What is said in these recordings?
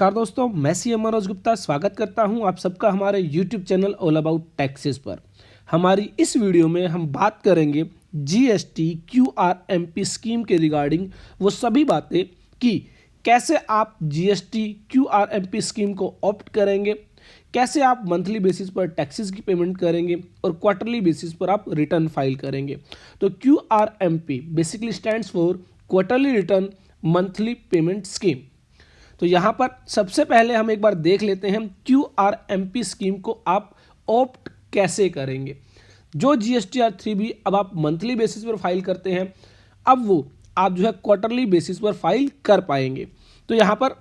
नमस्कार दोस्तों, मैं सीएम मनोज गुप्ता स्वागत करता हूं आप सबका हमारे YouTube channel all about taxes पर। हमारी इस वीडियो में हम बात करेंगे जीएसटी क्यूआरएमपी स्कीम के रिगार्डिंग वो सभी बातें कि कैसे आप जीएसटी क्यूआरएमपी स्कीम को ऑप्ट करेंगे, कैसे आप मंथली बेसिस पर टैक्सेस की पेमेंट करेंगे और क्वार्टरली बेसिस पर आप रिटर्न फाइल करेंगे। तो QRMP basically stands for quarterly return monthly payment scheme. तो यहाँ पर सबसे पहले हम एक बार देख लेते हैं क्यूआरएमपी स्कीम को आप ऑप्ट कैसे करेंगे। जो जीएसटीआर 3B अब आप मंथली बेसिस पर फाइल करते हैं, अब वो आप जो है क्वार्टरली बेसिस पर फाइल कर पाएंगे। तो यहाँ पर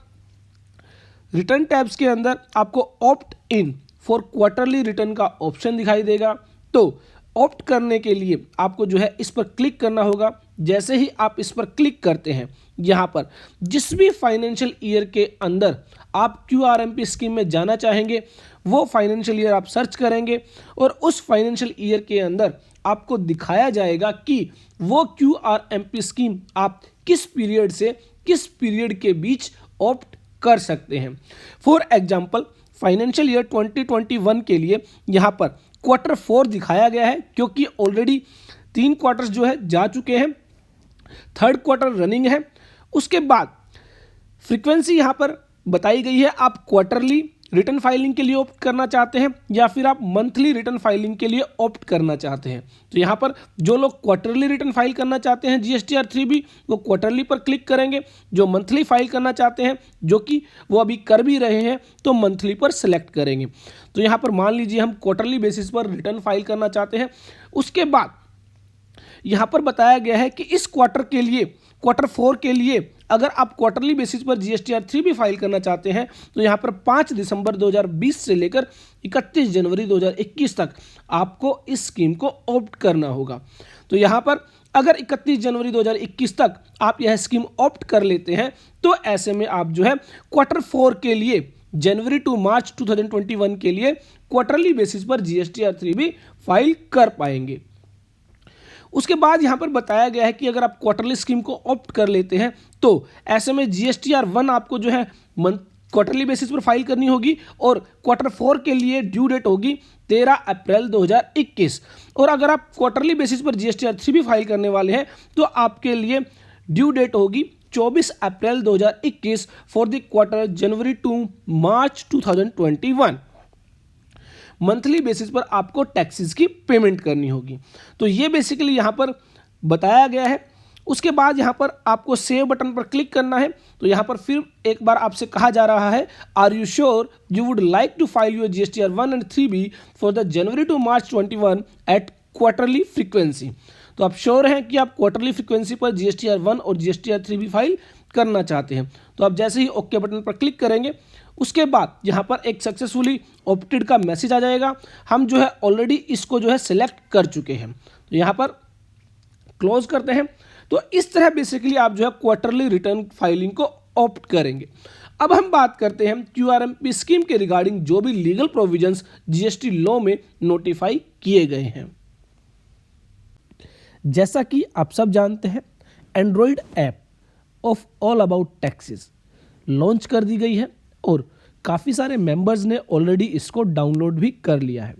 रिटर्न टैब्स के अंदर आपको opt in for quarterly return का ऑप्शन दिखाई देगा। तो ऑप्ट करने के लिए आपको जो है इस पर क्लिक करना होगा। जैसे ही आप इस पर क्लिक करते हैं, यहाँ पर जिस भी फाइनेंशियल ईयर के अंदर आप क्यूआरएमपी स्कीम में जाना चाहेंगे वो फाइनेंशियल ईयर आप सर्च करेंगे और उस फाइनेंशियल ईयर के अंदर आपको दिखाया जाएगा कि वो क्यूआरएमपी स्कीम आप किस पीरियड से किस पीरियड के बीच ऑप्ट कर सकते हैं। फॉर एग्जाम्पल फाइनेंशियल ईयर 2021 के लिए यहाँ पर क्वार्टर 4 दिखाया गया है, क्योंकि ऑलरेडी 3 क्वार्टर्स जो है जा चुके हैं, 3rd क्वार्टर रनिंग है। उसके बाद फ्रीक्वेंसी यहाँ पर बताई गई है, आप क्वार्टरली रिटर्न फाइलिंग के लिए ऑप्ट करना चाहते हैं या फिर आप मंथली रिटर्न फाइलिंग के लिए ऑप्ट करना चाहते हैं। तो यहाँ पर जो लोग क्वार्टरली रिटर्न फाइल करना चाहते हैं जीएसटीआर 3B, वो क्वार्टरली पर क्लिक करेंगे। जो मंथली फाइल करना चाहते हैं, जो कि वो अभी कर भी रहे हैं, तो मंथली पर सिलेक्ट करेंगे। तो यहाँ पर मान लीजिए हम क्वार्टरली बेसिस पर रिटर्न फाइल करना चाहते हैं। उसके बाद यहाँ पर बताया गया है कि इस क्वार्टर के लिए, क्वार्टर 4 के लिए अगर आप क्वार्टरली बेसिस पर जीएसटीआर 3B फाइल करना चाहते हैं तो यहाँ पर 5 दिसंबर 2020 से लेकर 31 जनवरी 2021 तक आपको इस स्कीम को ऑप्ट करना होगा। तो यहाँ पर अगर 31 जनवरी 2021 तक आप यह स्कीम ऑप्ट कर लेते हैं तो ऐसे में आप जो है क्वार्टर 4 के लिए जनवरी टू मार्च 2021 के लिए क्वार्टरली बेसिस पर जीएसटीआर 3B फाइल कर पाएंगे। उसके बाद यहाँ पर बताया गया है कि अगर आप क्वार्टरली स्कीम को ऑप्ट कर लेते हैं तो ऐसे में जीएसटीआर 1 आपको जो है क्वार्टरली बेसिस पर फाइल करनी होगी और क्वार्टर 4 के लिए ड्यू डेट होगी 13 अप्रैल 2021। और अगर आप क्वार्टरली बेसिस पर जीएसटीआर 3B फाइल करने वाले हैं तो आपके लिए ड्यू डेट होगी 24 अप्रैल 2021 for the quarter January to March 2021। Monthly basis पर आपको टैक्सेस की पेमेंट करनी होगी। तो ये बेसिकली यहाँ पर बताया गया है। उसके बाद यहाँ पर आपको सेव बटन पर क्लिक करना है। तो यहाँ पर फिर एक बार आपसे कहा जा रहा है, are you sure you would like to file your GSTR 1 and 3B for the January to March 21 at quarterly frequency. तो आप श्योर हैं कि आप क्वार्टरली फ्रीक्वेंसी पर जीएसटीआर 1 और जीएसटीआर 3B फाइल करना चाहते हैं। तो आप जैसे ही ओके बटन पर क्लिक करेंगे, उसके बाद यहाँ पर एक सक्सेसफुली ऑप्टेड का मैसेज आ जाएगा। हम जो है ऑलरेडी इसको जो है सिलेक्ट कर चुके हैं। तो यहाँ पर क्लोज करते हैं। तो इस तरह बेसिकली आप जो है क्वार्टरली रिटर्न फाइलिंग को ऑप्ट करेंगे। अब हम बात करते हैं क्यूआरएमपी स्कीम के रिगार्डिंग जो भी लीगल प्रोविजंस जीएसटी लॉ में नोटिफाई किए गए हैं। जैसा कि आप सब जानते हैं, Android app of all about taxes launch कर दी गई है और काफ़ी सारे मेंबर्स ने ऑलरेडी इसको डाउनलोड भी कर लिया है।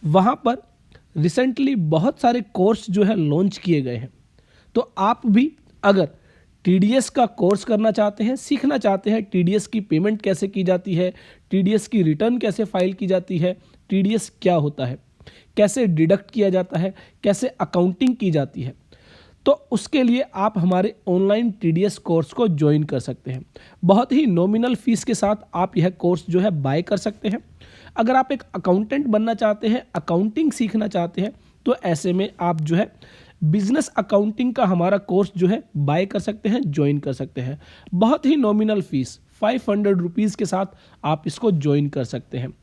वहाँ पर रिसेंटली बहुत सारे कोर्स जो है लॉन्च किए गए हैं। तो आप भी अगर टीडीएस का कोर्स करना चाहते हैं, सीखना चाहते हैं टीडीएस की पेमेंट कैसे की जाती है, टीडीएस की रिटर्न कैसे फाइल की जाती है, टीडीएस क्या होता है, कैसे डिडक्ट किया जाता है, कैसे अकाउंटिंग की जाती है, तो उसके लिए आप हमारे ऑनलाइन टीडीएस कोर्स को ज्वाइन कर सकते हैं। बहुत ही नॉमिनल फीस के साथ आप यह कोर्स जो है बाय कर सकते हैं। अगर आप एक अकाउंटेंट बनना चाहते हैं, अकाउंटिंग सीखना चाहते हैं, तो ऐसे में आप जो है बिजनेस अकाउंटिंग का हमारा कोर्स जो है बाय कर सकते हैं, ज्वाइन कर सकते हैं। बहुत ही नॉमिनल फीस 500 रुपीज़ के साथ आप इसको ज्वाइन कर सकते हैं।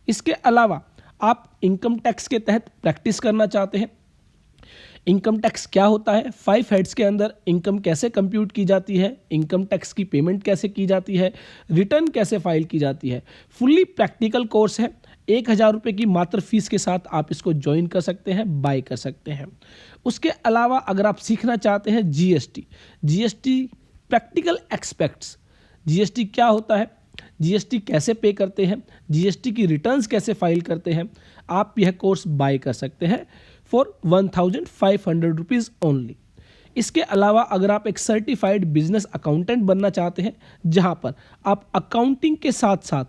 इसके अलावा आप इनकम टैक्स के तहत प्रैक्टिस करना चाहते हैं, इनकम टैक्स क्या होता है, 5 हेड्स के अंदर इनकम कैसे कंप्यूट की जाती है, इनकम टैक्स की पेमेंट कैसे की जाती है, रिटर्न कैसे फाइल की जाती है, फुल्ली प्रैक्टिकल कोर्स है। 1000 रुपये की मात्र फीस के साथ आप इसको ज्वाइन कर सकते हैं, बाय कर सकते हैं। उसके अलावा अगर आप सीखना चाहते हैं जीएसटी प्रैक्टिकल एक्सपेक्ट्स, जीएसटी क्या होता है, जीएसटी कैसे पे करते हैं, जीएसटी की रिटर्न्स कैसे फाइल करते हैं, आप यह कोर्स बाय कर सकते हैं फॉर 1500 रुपीज़ ओनली। इसके अलावा अगर आप एक सर्टिफाइड बिजनेस अकाउंटेंट बनना चाहते हैं, जहां पर आप अकाउंटिंग के साथ साथ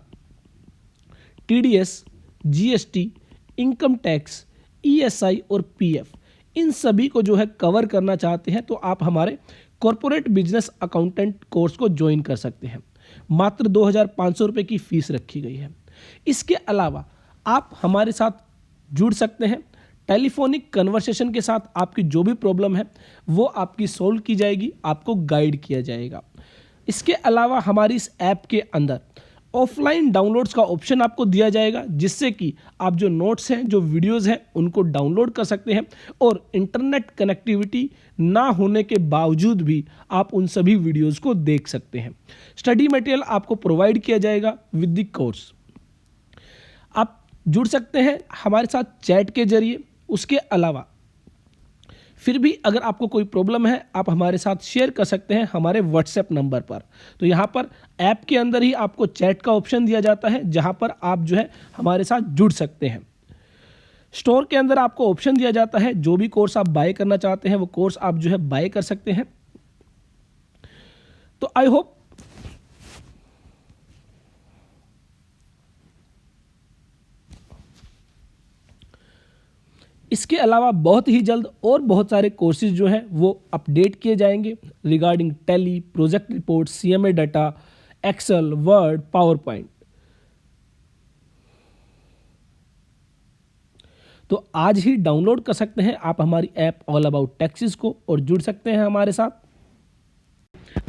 TDS, GST, income tax, ESI और पीएफ इन सभी को जो है कवर करना चाहते हैं, तो आप हमारे कॉरपोरेट बिजनेस अकाउंटेंट कोर्स को ज्वाइन कर सकते हैं। मात्र 2500 रुपये की फीस रखी गई है। इसके अलावा आप हमारे साथ जुड़ सकते हैं। टेलीफोनिक कन्वर्सेशन के साथ आपकी जो भी प्रॉब्लम है वो आपकी सॉल्व की जाएगी, आपको गाइड किया जाएगा। इसके अलावा हमारी इस ऐप के अंदर ऑफलाइन डाउनलोड्स का ऑप्शन आपको दिया जाएगा, जिससे कि आप जो नोट्स हैं, जो वीडियोस हैं, उनको डाउनलोड कर सकते हैं और इंटरनेट कनेक्टिविटी ना होने के बावजूद भी आप उन सभी वीडियोस को देख सकते हैं। स्टडी मटेरियल आपको प्रोवाइड किया जाएगा विद द कोर्स। आप जुड़ सकते हैं हमारे साथ चैट के जरिए। उसके अलावा फिर भी अगर आपको कोई प्रॉब्लम है, आप हमारे साथ शेयर कर सकते हैं हमारे व्हाट्सएप नंबर पर। तो यहाँ पर ऐप के अंदर ही आपको चैट का ऑप्शन दिया जाता है, जहाँ पर आप जो है हमारे साथ जुड़ सकते हैं। स्टोर के अंदर आपको ऑप्शन दिया जाता है, जो भी कोर्स आप बाय करना चाहते हैं वो कोर्स आप जो है बाय कर सकते हैं। तो आई होप इसके अलावा बहुत ही जल्द और बहुत सारे कोर्सेज जो हैं वो अपडेट किए जाएंगे regarding Tally, project report, CMA data, Excel, Word, PowerPoint. तो आज ही डाउनलोड कर सकते हैं आप हमारी ऐप ऑल अबाउट टैक्सेस को और जुड़ सकते हैं हमारे साथ।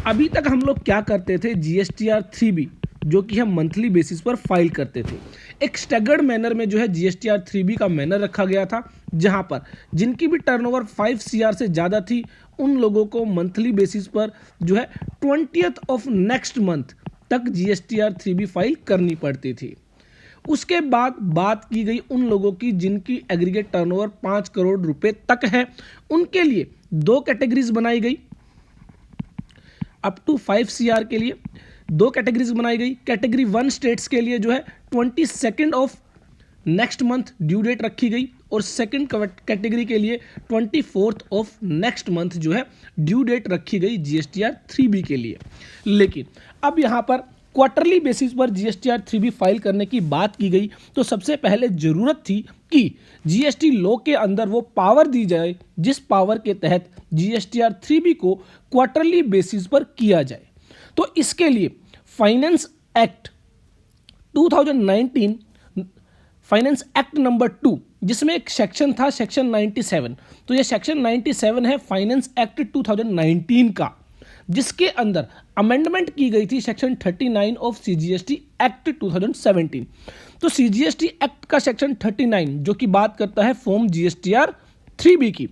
अभी तक हम लोग क्या करते थे, जीएसटीआर 3B जो कि हम मंथली बेसिस पर फाइल करते थे। एक स्टैगर्ड मैनर में जो है जीएसटीआर 3B का मैनर रखा गया था, जहां पर जिनकी भी टर्नओवर 5 CR से ज़्यादा थी उन लोगों को मंथली बेसिस पर जो है 20th ऑफ नेक्स्ट मंथ तक जीएसटीआर 3B फाइल करनी पड़ती थी। उसके बाद बात की गई उन लोगों की जिनकी एग्रीगेट टर्नओवर 5 करोड़ रुपए तक है। उनके लिए 2 कैटेगरीज बनाई गई। अप टू 5 CR के लिए 2 कैटेगरीज बनाई गई। कैटेगरी 1 स्टेट्स के लिए जो है 22 of next month due date रखी गई और सेकंड कैटेगरी के लिए 24 ऑफ नेक्स्ट मंथ जो है ड्यू डेट रखी गई जीएसटीआर 3B के लिए। लेकिन अब यहाँ पर क्वार्टरली बेसिस पर जीएसटीआर 3B फाइल करने की बात की गई, तो सबसे पहले ज़रूरत थी कि जीएसटी लॉ के अंदर वो पावर दी जाए जिस पावर के तहत जीएसटीआर 3B को क्वार्टरली बेसिस पर किया जाए। तो इसके लिए finance act 2019, finance act number 2, जिसमें एक सेक्शन था सेक्शन 97। तो ये सेक्शन 97 है फाइनेंस एक्ट 2019 का, जिसके अंदर अमेंडमेंट की गई थी सेक्शन 39 ऑफ सीजीएसटी एक्ट 2017। तो सीजीएसटी एक्ट का सेक्शन 39 जो कि बात करता है फॉर्म जीएसटीआर 3B की,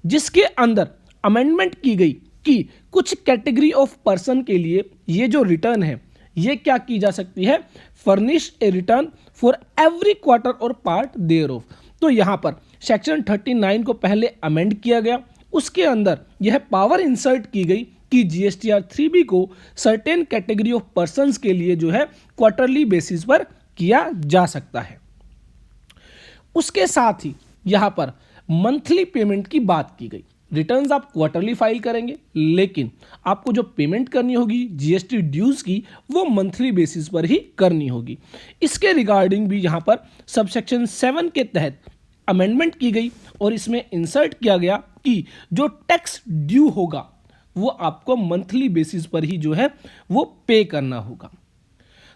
जिसके अंदर अमेंडमेंट की गई कि कुछ कैटेगरी ऑफ पर्सन के लिए ये जो रिटर्न है ये क्या की जा सकती है, furnish a return for every quarter और पार्ट देयर ऑफ। तो यहाँ पर सेक्शन 39 को पहले अमेंड किया गया, उसके अंदर यह पावर इंसर्ट की गई कि जीएसटीआर 3B को सर्टेन कैटेगरी ऑफ पर्संस के लिए जो है क्वार्टरली बेसिस पर किया जा सकता है। उसके साथ ही यहाँ पर मंथली पेमेंट की बात की गई। रिटर्न्स आप क्वार्टरली फाइल करेंगे, लेकिन आपको जो पेमेंट करनी होगी जीएसटी ड्यूज की वो मंथली बेसिस पर ही करनी होगी। इसके रिगार्डिंग भी यहाँ पर सबसेक्शन 7 के तहत अमेंडमेंट की गई और इसमें इंसर्ट किया गया कि जो टैक्स ड्यू होगा वो आपको मंथली बेसिस पर ही जो है वो पे करना होगा।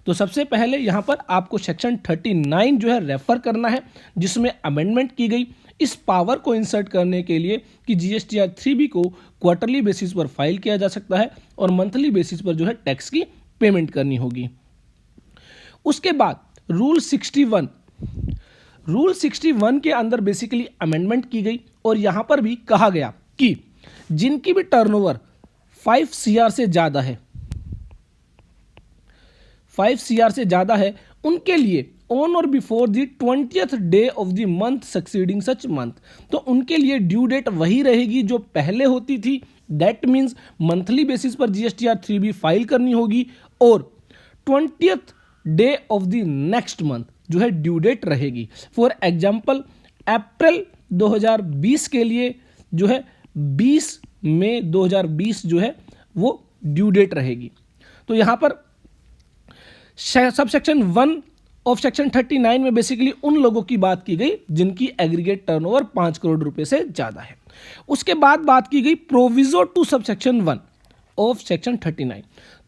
तो सबसे पहले यहाँ पर आपको सेक्शन 39 जो है रेफर करना है, जिसमें अमेंडमेंट की गई इस पावर को इंसर्ट करने के लिए कि जीएसटीआर 3B को क्वार्टरली बेसिस पर फाइल किया जा सकता है और मंथली बेसिस पर जो है टैक्स की पेमेंट करनी होगी। उसके बाद रूल 61 के अंदर बेसिकली अमेंडमेंट की गई और यहाँ पर भी कहा गया कि जिनकी भी टर्नओवर 5 CR से ज़्यादा है, 5 CR से ज़्यादा है, उनके लिए on or before the 20th day of the month succeeding such month, तो उनके लिए ड्यू डेट वही रहेगी जो पहले होती थी। दैट मीन्स मंथली बेसिस पर जीएसटीआर 3B फाइल करनी होगी और 20th day of the next month जो है ड्यू डेट रहेगी। फॉर एग्जाम्पल अप्रैल 2020 के लिए जो है 20 मई 2020 जो है वो ड्यू डेट रहेगी। तो यहाँ पर सब सेक्शन 1 ऑफ सेक्शन 39 में बेसिकली उन लोगों की बात की गई जिनकी एग्रीगेट टर्नओवर 5 करोड़ रुपए से ज़्यादा है। उसके बाद बात की गई proviso to sub section 1 of section 39।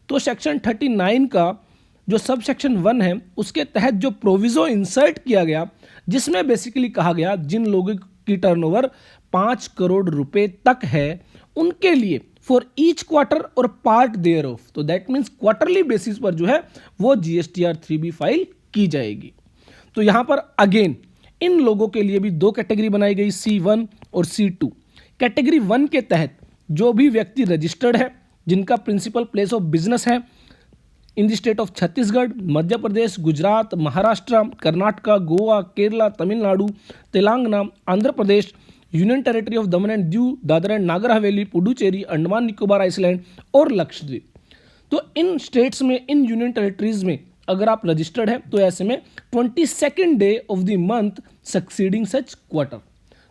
तो सेक्शन 39 का जो सब सेक्शन 1 है उसके तहत जो प्रोविजो इंसर्ट किया गया, जिसमें बेसिकली कहा गया जिन लोगों की टर्नओवर 5 करोड़ रुपए तक है उनके लिए फॉर ईच क्वार्टर और पार्ट देयर ऑफ, तो दैट मीन्स क्वार्टरली बेसिस पर जो है वो GSTR 3B फाइल की जाएगी। तो यहां पर अगेन इन लोगों के लिए भी दो कैटेगरी बनाई गई, C1 और C2। कैटेगरी 1 के तहत जो भी व्यक्ति रजिस्टर्ड है, जिनका प्रिंसिपल प्लेस ऑफ बिजनेस है इन the state of Chhattisgarh, Madhya Pradesh, Gujarat, Maharashtra, Karnataka, Goa, Kerala, Tamil Nadu, Telangana, Andhra Pradesh, union territory of Daman and Diu, Dadra and Nagar Haveli, Puducherry, Andaman Nicobar Iceland और लक्षद्वीप। तो इन स्टेट्स में, इन यूनियन टेरिटरीज में अगर आप रजिस्टर्ड है तो ऐसे में 22nd day of the month succeeding such quarter,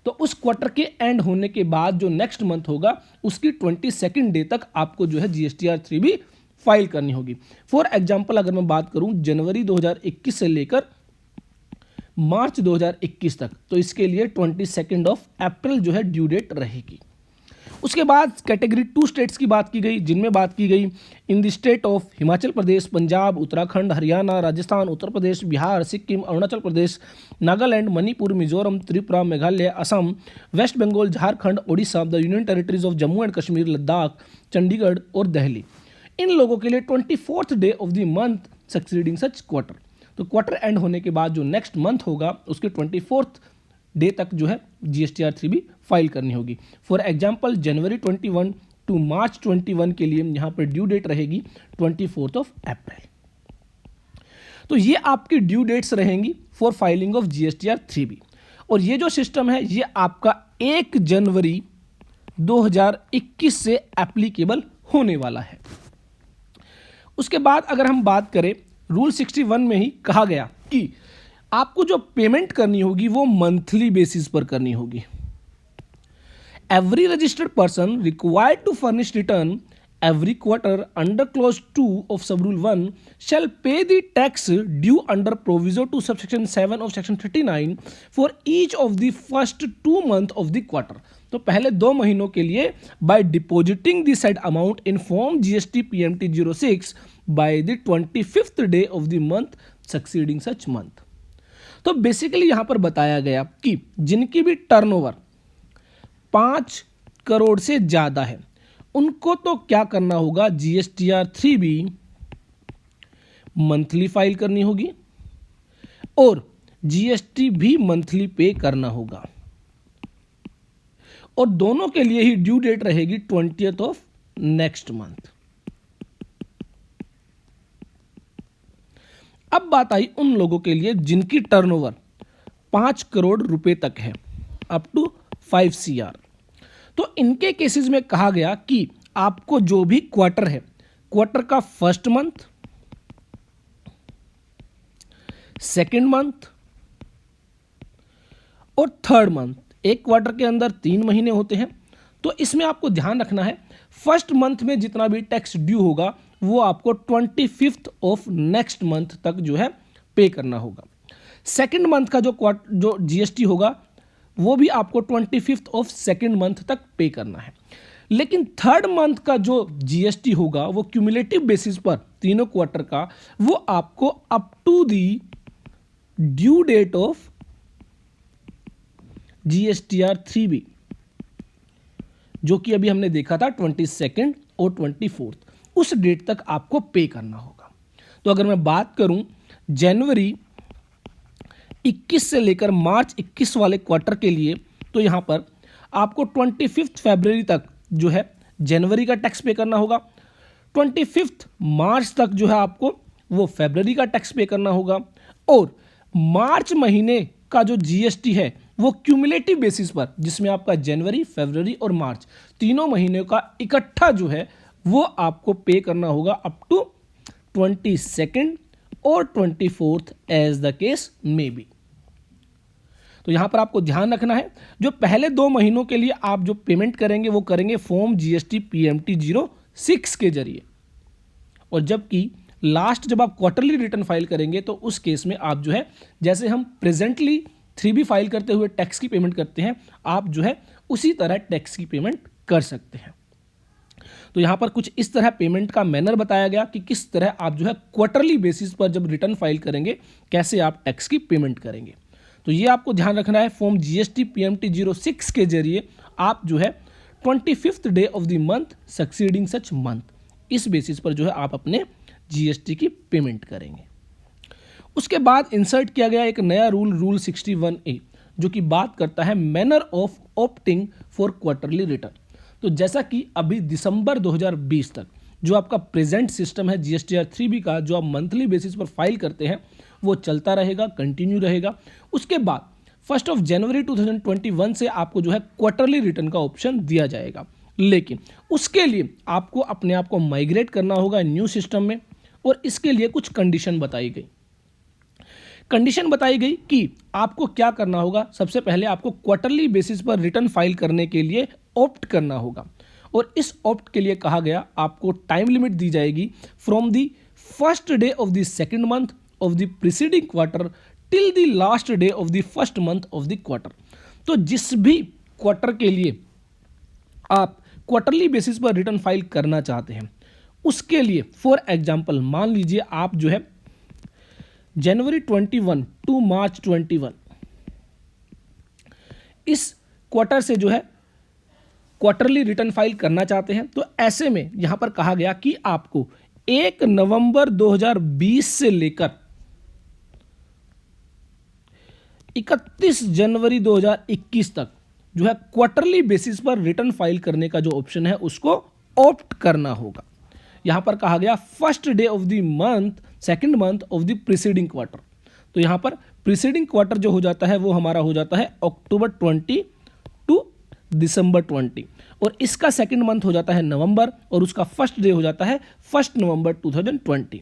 तो उस क्वार्टर के एंड होने के बाद जो नेक्स्ट मंथ होगा उसकी 22nd डे तक आपको जो है GSTR 3B फाइल करनी होगी। फॉर एग्जाम्पल अगर मैं बात करूं जनवरी 2021 से लेकर मार्च 2021 तक, तो इसके लिए 22nd ऑफ अप्रैल जो है ड्यू डेट रहेगी। उसके बाद कैटेगरी 2 स्टेट्स की बात की गई, जिनमें बात की गई in the state of Himachal Pradesh, Punjab, Uttarakhand, Haryana, Rajasthan, Uttar Pradesh, Bihar, Sikkim, Arunachal Pradesh, Nagaland, Manipur, Mizoram, Tripura, Meghalaya, Assam, West Bengal, Jharkhand, Odisha, the union territories of Jammu and Kashmir, Ladakh, Chandigarh और दिल्ली। इन लोगों के लिए 24th day of the month succeeding such quarter, तो क्वार्टर एंड होने के बाद जो नेक्स्ट मंथ होगा उसके 24th डे तक जो है GSTR 3B फाइल करनी होगी। For example January 21 to March 21 के लिए यहाँ पर ड्यू डेट रहेगी 24th ऑफ अप्रैल। तो ये आपकी ड्यू डेट्स रहेंगी for filing of GSTR 3B। और ये जो सिस्टम है ये आपका 1 जनवरी 2021 से एप्लीकेबल होने वाला है। उसके बाद अगर हम बात करें, रूल 61 में ही कहा गया कि आपको जो पेमेंट करनी होगी वो मंथली बेसिस पर करनी होगी। Every registered person required to furnish return every quarter under clause 2 of subrule 1 shall pay the tax due under proviso to subsection 7 of section 39 for each of the first 2 months of the quarter। तो पहले 2 महीनों के लिए by depositing the said amount in form GST PMT 06 by the 25th day of the month succeeding such month। तो basically यहां पर बताया गया कि जिनकी भी टर्नओवर 5 करोड़ से ज्यादा है उनको तो क्या करना होगा, GSTR 3B मंथली फाइल करनी होगी और GST भी मंथली पे करना होगा, और दोनों के लिए ही ड्यू डेट रहेगी 20th ऑफ नेक्स्ट मंथ। अब बात आई उन लोगों के लिए जिनकी टर्नओवर 5 करोड़ रुपए तक है, अप टू 5 CR। तो इनके केसेस में कहा गया कि आपको जो भी क्वार्टर है, क्वार्टर का फर्स्ट मंथ, सेकेंड मंथ और थर्ड मंथ, एक क्वार्टर के अंदर 3 महीने होते हैं, तो इसमें आपको ध्यान रखना है फर्स्ट मंथ में जितना भी टैक्स ड्यू होगा वो आपको 25th ऑफ नेक्स्ट मंथ तक जो है पे करना होगा। सेकेंड मंथ का जो GST होगा वो भी आपको 25th ऑफ सेकेंड मंथ तक पे करना है। लेकिन थर्ड मंथ का जो GST होगा वो क्यूमुलेटिव बेसिस पर तीनों क्वार्टर का वो आपको up to the due date of GSTR 3B, जो कि अभी हमने देखा था 22nd और 24th, उस डेट तक आपको पे करना होगा। तो अगर मैं बात करूं जनवरी 21 से लेकर मार्च 21 वाले क्वार्टर के लिए, तो यहां पर आपको 25 फरवरी तक जो है जनवरी का टैक्स पे करना होगा, 25 मार्च तक जो है आपको वो फरवरी का टैक्स पे करना होगा, और मार्च महीने का जो GST है वो क्यूमुलेटिव बेसिस पर, जिसमें आपका जनवरी, फरवरी और मार्च तीनों महीनों का इकट्ठा जो है वो आपको पे करना होगा अप टू 22nd और 24th as the case may be. तो यहां पर आपको ध्यान रखना है, जो पहले 2 महीनों के लिए आप जो पेमेंट करेंगे वो करेंगे फॉर्म GST PMT 06 के जरिए, और जबकि लास्ट जब आप क्वार्टरली रिटर्न फाइल करेंगे तो उस केस में आप जो है, जैसे हम प्रेजेंटली 3B फाइल करते हुए टैक्स की पेमेंट करते हैं, आप जो है उसी तरह टैक्स की पेमेंट कर सकते हैं। तो यहाँ पर कुछ इस तरह पेमेंट का मैनर बताया गया कि किस तरह आप जो है क्वार्टरली बेसिस पर जब रिटर्न फाइल करेंगे कैसे आप टैक्स की पेमेंट करेंगे। तो ये आपको ध्यान रखना है, फॉर्म GST PMT 06 के जरिए आप जो है 25th day of the month succeeding such month, इस बेसिस पर जो है आप अपने GST की पेमेंट करेंगे। उसके बाद इंसर्ट किया गया एक नया रूल 61A, जो कि बात करता है manner of opting for quarterly return. तो जैसा कि अभी दिसंबर 2020 तक जो आपका प्रेजेंट सिस्टम है GSTR 3B का, जो आप मंथली बेसिस पर फाइल करते हैं वो चलता रहेगा, कंटिन्यू रहेगा। उसके बाद 1 जनवरी 2021 से आपको जो है क्वार्टरली रिटर्न का ऑप्शन दिया जाएगा, लेकिन उसके लिए आपको अपने आप को माइग्रेट करना होगा न्यू सिस्टम में, और इसके लिए कुछ कंडीशन बताई गई। कंडीशन बताई गई कि आपको क्या करना होगा। सबसे पहले आपको क्वार्टरली बेसिस पर रिटर्न फाइल करने के लिए ऑप्ट करना होगा, और इस ऑप्ट के लिए कहा गया आपको टाइम लिमिट दी जाएगी from the first day of the second month of the preceding quarter till the last day of the first month of the quarter. तो जिस भी क्वार्टर के लिए आप क्वार्टरली बेसिस पर रिटर्न फाइल करना चाहते हैं, उसके लिए फॉर एग्जाम्पल मान लीजिए आप जो है जनवरी 21 टू मार्च 21 इस क्वार्टर से जो है क्वार्टरली रिटर्न फाइल करना चाहते हैं, तो ऐसे में यहां पर कहा गया कि आपको 1 नवंबर 2020 से लेकर 31 जनवरी 2021 तक जो है क्वार्टरली बेसिस पर रिटर्न फाइल करने का जो ऑप्शन है उसको ऑप्ट करना होगा। यहां पर कहा गया first day of the month second month of the preceding quarter. तो यहां पर प्रीसीडिंग क्वार्टर जो हो जाता है वो हमारा हो जाता है अक्टूबर 20 टू दिसंबर 20, और इसका सेकेंड मंथ हो जाता है नवंबर, और उसका फर्स्ट डे हो जाता है 1 नवंबर 2020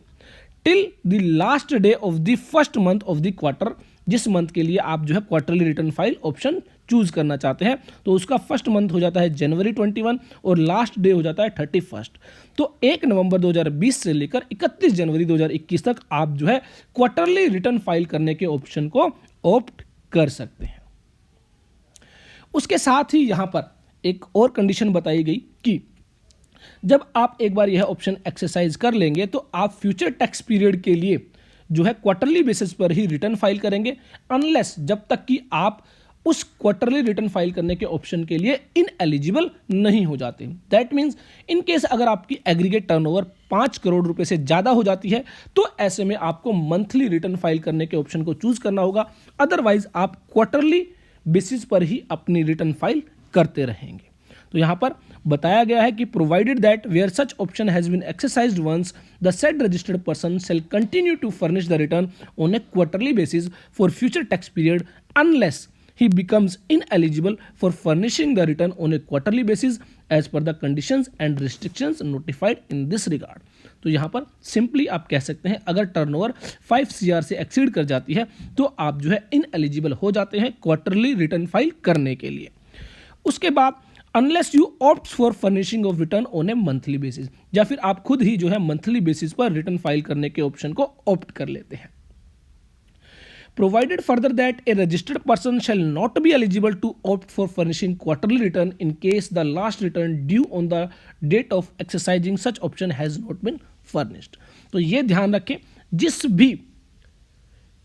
till the last day of the first month of the quarter. जिस मंथ के लिए आप जो है quarterly return file option choose करना चाहते हैं, तो उसका फर्स्ट मंथ हो जाता है जनवरी 21 और लास्ट डे हो जाता है 31। तो 1 नवंबर 2020 से लेकर 31 जनवरी 2021 तक आप जो है क्वार्टरली रिटर्न फाइल करने के ऑप्शन को ऑप्ट कर सकते हैं। उसके साथ ही यहां पर एक और कंडीशन बताई गई कि जब आप एक बार यह ऑप्शन एक्सरसाइज कर लेंगे तो आप फ्यूचर टैक्स पीरियड के लिए जो है क्वार्टरली बेसिस पर ही रिटर्न फाइल करेंगे, अनलेस जब तक कि आप उस क्वार्टरली रिटर्न फाइल करने के ऑप्शन के लिए इनएलिजिबल नहीं हो जाते। दैट मीन्स इन केस अगर आपकी एग्रीगेट टर्नओवर 5 करोड़ रुपए से ज़्यादा हो जाती है तो ऐसे में आपको मंथली रिटर्न फाइल करने के ऑप्शन को चूज करना होगा, अदरवाइज आप क्वार्टरली बेसिस पर ही अपनी रिटर्न फाइल करते रहेंगे। तो यहां पर बताया गया है कि provided that where such option has been exercised once the said registered person shall continue to furnish the return on a quarterly basis for future tax period unless he becomes ineligible for furnishing the return on a quarterly basis as per the conditions and restrictions notified in this regard। तो यहाँ पर simply आप कह सकते हैं अगर turnover 5 CR से exceed कर जाती है तो आप जो है इनएलिजिबल हो जाते हैं क्वार्टरली रिटर्न फाइल करने के लिए। उसके बाद unless you opt for furnishing of return on A monthly basis, या फिर आप खुद ही जो है मंथली बेसिस पर रिटर्न फाइल करने के ऑप्शन को ऑप्ट कर लेते हैं। Provided further that a registered person shall not be eligible to opt for furnishing quarterly return in case the last return due on the date of exercising such option has not been furnished। तो ये ध्यान रखें, जिस भी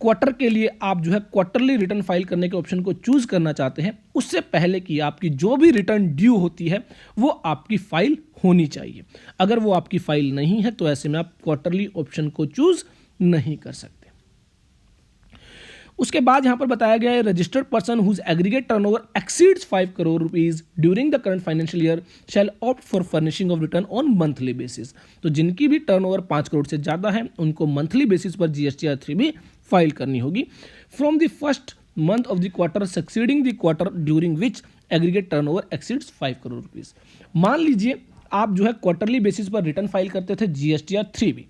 quarter के लिए आप जो है क्वार्टरली रिटर्न फाइल करने के ऑप्शन को चूज करना चाहते हैं, उससे पहले कि आपकी जो भी रिटर्न ड्यू होती है वो आपकी फाइल होनी चाहिए। अगर वो आपकी फाइल नहीं है तो ऐसे में आप क्वार्टरली ऑप्शन को चूज नहीं कर सकते। उसके बाद यहां पर बताया गया है registered person whose aggregate turnover exceeds 5 crore rupees during the current financial year shall opt for furnishing of return on monthly basis. तो जिनकी भी टर्नओवर 5 करोड़ से ज्यादा है उनको मंथली बेसिस पर GSTR 3B फाइल करनी होगी from the first month of the quarter succeeding the quarter during which aggregate turnover exceeds 5 crore rupees. मान लीजिए आप जो है क्वार्टरली बेसिस पर रिटर्न फाइल करते थे GSTR 3B,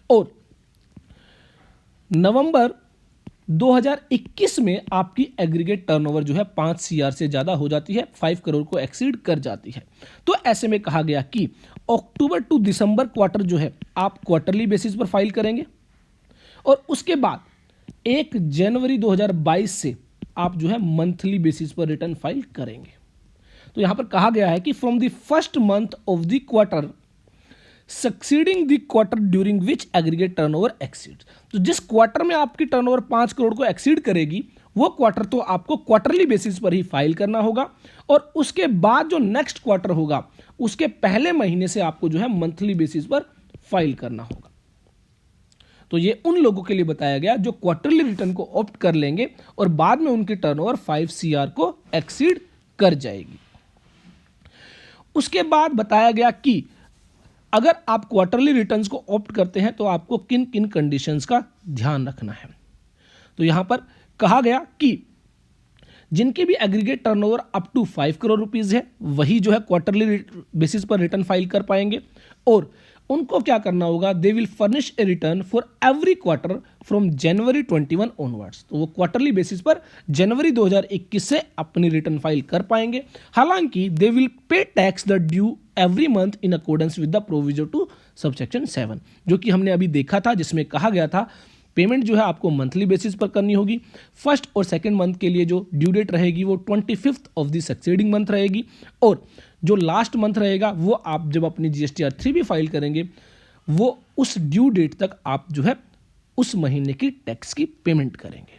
और नवंबर 2021 में आपकी एग्रीगेट टर्नओवर जो है 5 CR से ज़्यादा हो जाती है, 5 करोड़ को एक्सीड कर जाती है। तो ऐसे में कहा गया कि अक्टूबर टू दिसंबर क्वार्टर जो है आप क्वार्टरली बेसिस पर फाइल करेंगे और उसके बाद 1 जनवरी 2022 से आप जो है मंथली बेसिस पर रिटर्न फाइल करेंगे। तो यहां पर कहा गया है कि from the first month of the quarter succeeding the quarter during which aggregate turnover exceeds, तो जिस क्वार्टर में आपकी टर्नओवर 5 करोड़ को एक्सीड करेगी वो क्वार्टर तो आपको क्वार्टरली बेसिस पर ही फाइल करना होगा और उसके बाद जो नेक्स्ट क्वार्टर होगा उसके पहले महीने से आपको जो है मंथली बेसिस पर फाइल करना होगा। तो ये उन लोगों के लिए बताया गया जो क्वार्टरली रिटर्न को ऑप्ट कर लेंगे और बाद में उनकी टर्नओवर 5 CR को एक्सीड कर जाएगी। उसके बाद बताया गया कि अगर आप क्वार्टरली रिटर्न्स को ऑप्ट करते हैं तो आपको किन किन कंडीशंस का ध्यान रखना है। तो यहां पर कहा गया कि जिनकी भी aggregate turnover up to 5 crore rupees है वही जो है क्वार्टरली बेसिस पर रिटर्न फाइल कर पाएंगे और उनको क्या करना होगा, they will furnish a return for every quarter from January 21 onwards. तो वो क्वार्टरली बेसिस पर जनवरी 2021 से अपनी रिटर्न फाइल कर पाएंगे। हालांकि they will pay tax the due every month in accordance with the provision to subsection 7, जो कि हमने अभी देखा था, जिसमें कहा गया था पेमेंट जो है आपको मंथली बेसिस पर करनी होगी। फर्स्ट और सेकंड मंथ के लिए जो ड्यू डेट रहेगी वो 25th of the succeeding month रहेगी और जो लास्ट मंथ रहेगा वो आप जब अपनी GSTR 3 भी फाइल करेंगे वो उस ड्यू डेट तक आप जो है उस महीने की टैक्स की पेमेंट करेंगे।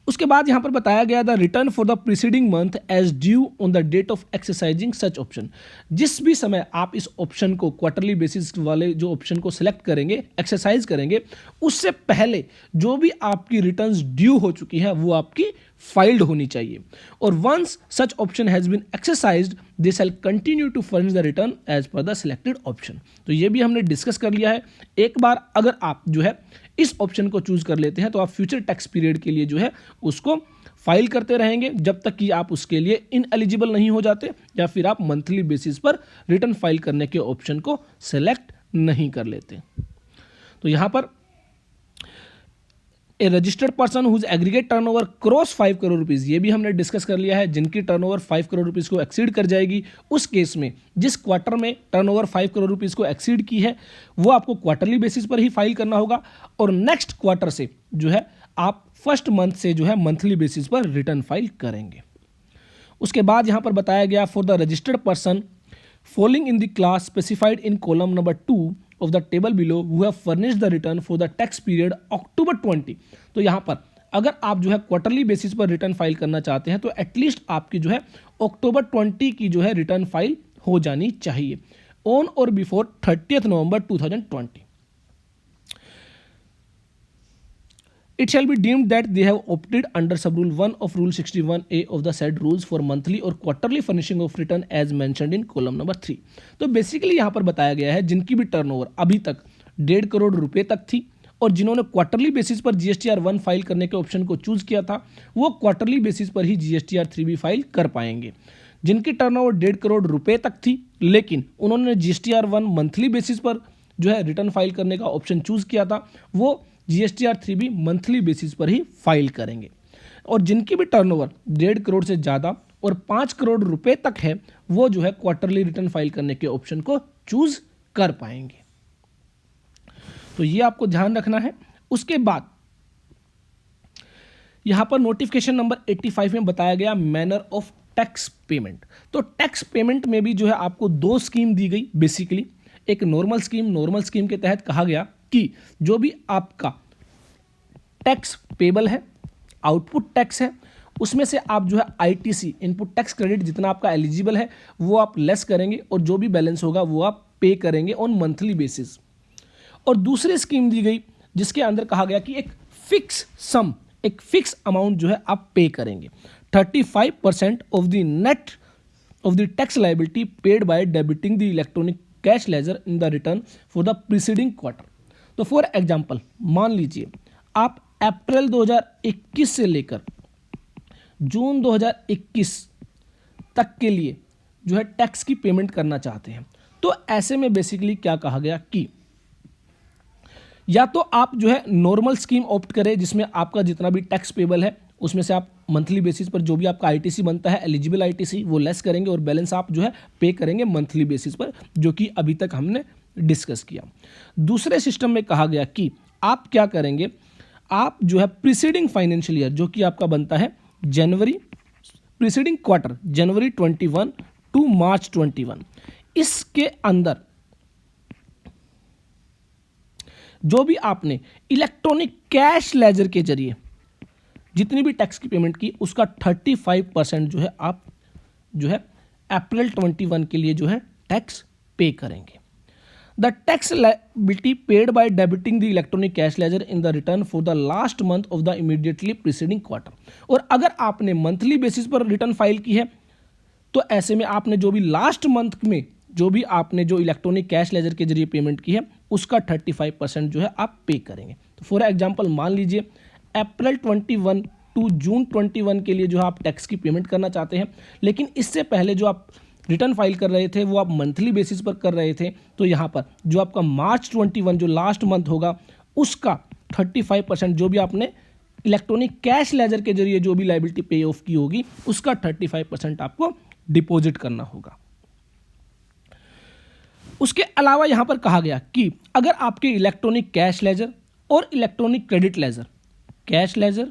उसके बाद यहां पर बताया गया the return for the preceding month as due on the date of exercising such option. जिस भी समय आप इस ऑप्शन को क्वार्टरली बेसिस वाले जो ऑप्शन को सिलेक्ट करेंगे, एक्सरसाइज करेंगे, उससे पहले जो भी आपकी रिटर्न्स ड्यू हो चुकी है वो आपकी फाइल्ड होनी चाहिए और once such option has been exercised they shall continue to furnish the return as per the selected option. तो ये भी हमने डिस्कस कर लिया है। एक बार अगर आप जो है इस ऑप्शन को चूज कर लेते हैं तो आप फ्यूचर टैक्स पीरियड के लिए जो है उसको फाइल करते रहेंगे जब तक कि आप उसके लिए इनएलिजिबल नहीं हो जाते या फिर आप मंथली बेसिस पर रिटर्न फाइल करने के ऑप्शन को सेलेक्ट नहीं कर लेते। तो यहां पर a registered person whose aggregate turnover cross 5 crore rupees, ये भी हमने डिस्कस कर लिया है। जिनकी टर्नओवर 5 करोड़ रुपीस को एक्सीड कर जाएगी उस केस में जिस क्वार्टर में टर्नओवर 5 करोड़ रुपीस को एक्सीड की है वो आपको क्वार्टरली बेसिस पर ही फाइल करना होगा और नेक्स्ट क्वार्टर से जो है आप फर्स्ट मंथ से जो है मंथली बेसिस पर रिटर्न फाइल करेंगे। उसके बाद यहां पर बताया गया for the registered person following in the class specified in column number 2 of the table below who have furnished the return for the tax period October 20। तो यहां पर अगर आप जो है क्वार्टरली बेसिस पर रिटर्न फाइल करना चाहते हैं तो एटलीस्ट आपकी जो है अक्टूबर 20 की जो है रिटर्न फाइल हो जानी चाहिए on or before 30th November 2020। It shall be deemed that they have opted under sub-rule 1 of Rule 61A of the said rules for monthly or quarterly furnishing of return as mentioned in column number 3। तो basically यहाँ पर बताया गया है जिनकी भी turnover अभी तक 1.5 करोड़ रुपए तक थी और जिन्होंने क्वार्टरली बेसिस पर GSTR 1 फाइल करने के ऑप्शन को चूज किया था वो क्वार्टरली बेसिस पर ही GSTR 3 भी फाइल कर पाएंगे। जिनकी टर्नओवर 1.5 करोड़ रुपए तक थी लेकिन उन्होंने GSTR 1 मंथली बेसिस पर जो है रिटर्न फाइल करने का ऑप्शन चूज किया था वो GSTR 3 भी मंथली बेसिस पर ही फाइल करेंगे और जिनकी भी टर्नओवर 1.5 करोड़ से ज़्यादा और 5 करोड़ रुपए तक है वो जो है क्वार्टरली रिटर्न फाइल करने के ऑप्शन को चूज कर पाएंगे। तो ये आपको ध्यान रखना है। उसके बाद यहां पर नोटिफिकेशन नंबर 85 में बताया गया मैनर ऑफ टैक्स पेमेंट। तो टैक्स पेमेंट में भी जो है आपको 2 स्कीम दी गई। बेसिकली एक नॉर्मल स्कीम के तहत कहा गया कि जो भी आपका टैक्स पेबल है, आउटपुट टैक्स है, उसमें से आप जो है ITC इनपुट टैक्स क्रेडिट जितना आपका एलिजिबल है वो आप लेस करेंगे और जो भी बैलेंस होगा वो आप पे करेंगे ऑन मंथली बेसिस। और दूसरी स्कीम दी गई जिसके अंदर कहा गया कि एक फिक्स अमाउंट जो है आप पे करेंगे 35% of the net of the tax liability paid by debiting the electronic cash laser in the return for the preceding quarter. तो फॉर एग्जाम्पल मान लीजिए आप अप्रैल 2021 से लेकर जून 2021 तक के लिए जो है टैक्स की पेमेंट करना चाहते हैं। तो ऐसे में बेसिकली क्या कहा गया कि या तो आप जो है नॉर्मल स्कीम ऑप्ट करें जिसमें आपका जितना भी टैक्स पेबल है उसमें से आप मंथली बेसिस पर जो भी आपका आईटीसी बनता है एलिजिबल आईटीसी वो लेस करेंगे और बैलेंस आप जो है पे करेंगे मंथली बेसिस पर, जो कि अभी तक हमने डिस्कस किया। दूसरे सिस्टम में कहा गया कि आप क्या करेंगे, आप जो है प्रीसीडिंग फाइनेंशियल ईयर जो कि आपका बनता है जनवरी, preceding quarter January 21 to March 21, इसके अंदर जो भी आपने इलेक्ट्रॉनिक कैश लेजर के जरिए जितनी भी टैक्स की पेमेंट की उसका 35% जो है आप जो है अप्रैल 21 के लिए जो है टैक्स पे करेंगे। The tax liability paid by debiting the electronic cash laser in the return for the last month of the immediately preceding quarter. और अगर आपने मंथली बेसिस पर रिटर्न फाइल की है तो ऐसे में आपने जो भी लास्ट मंथ में जो भी आपने जो इलेक्ट्रॉनिक कैश लेजर के जरिए पेमेंट की है उसका 35% जो है आप पे करेंगे। तो फॉर एग्जांपल मान लीजिए अप्रैल 21 टू जून 21 के लिए जो आप टैक्स की पेमेंट करना चाहते हैं, लेकिन इससे पहले जो आप रिटर्न फाइल कर रहे थे वो आप मंथली बेसिस पर कर रहे थे, तो यहाँ पर जो आपका मार्च 21 जो लास्ट मंथ होगा उसका 35% जो भी आपने इलेक्ट्रॉनिक कैश लेजर के जरिए जो भी लायबिलिटी पे ऑफ की होगी उसका 35% आपको डिपॉजिट करना होगा। उसके अलावा यहां पर कहा गया कि अगर आपके इलेक्ट्रॉनिक कैश लेजर और electronic credit laser, cash ledger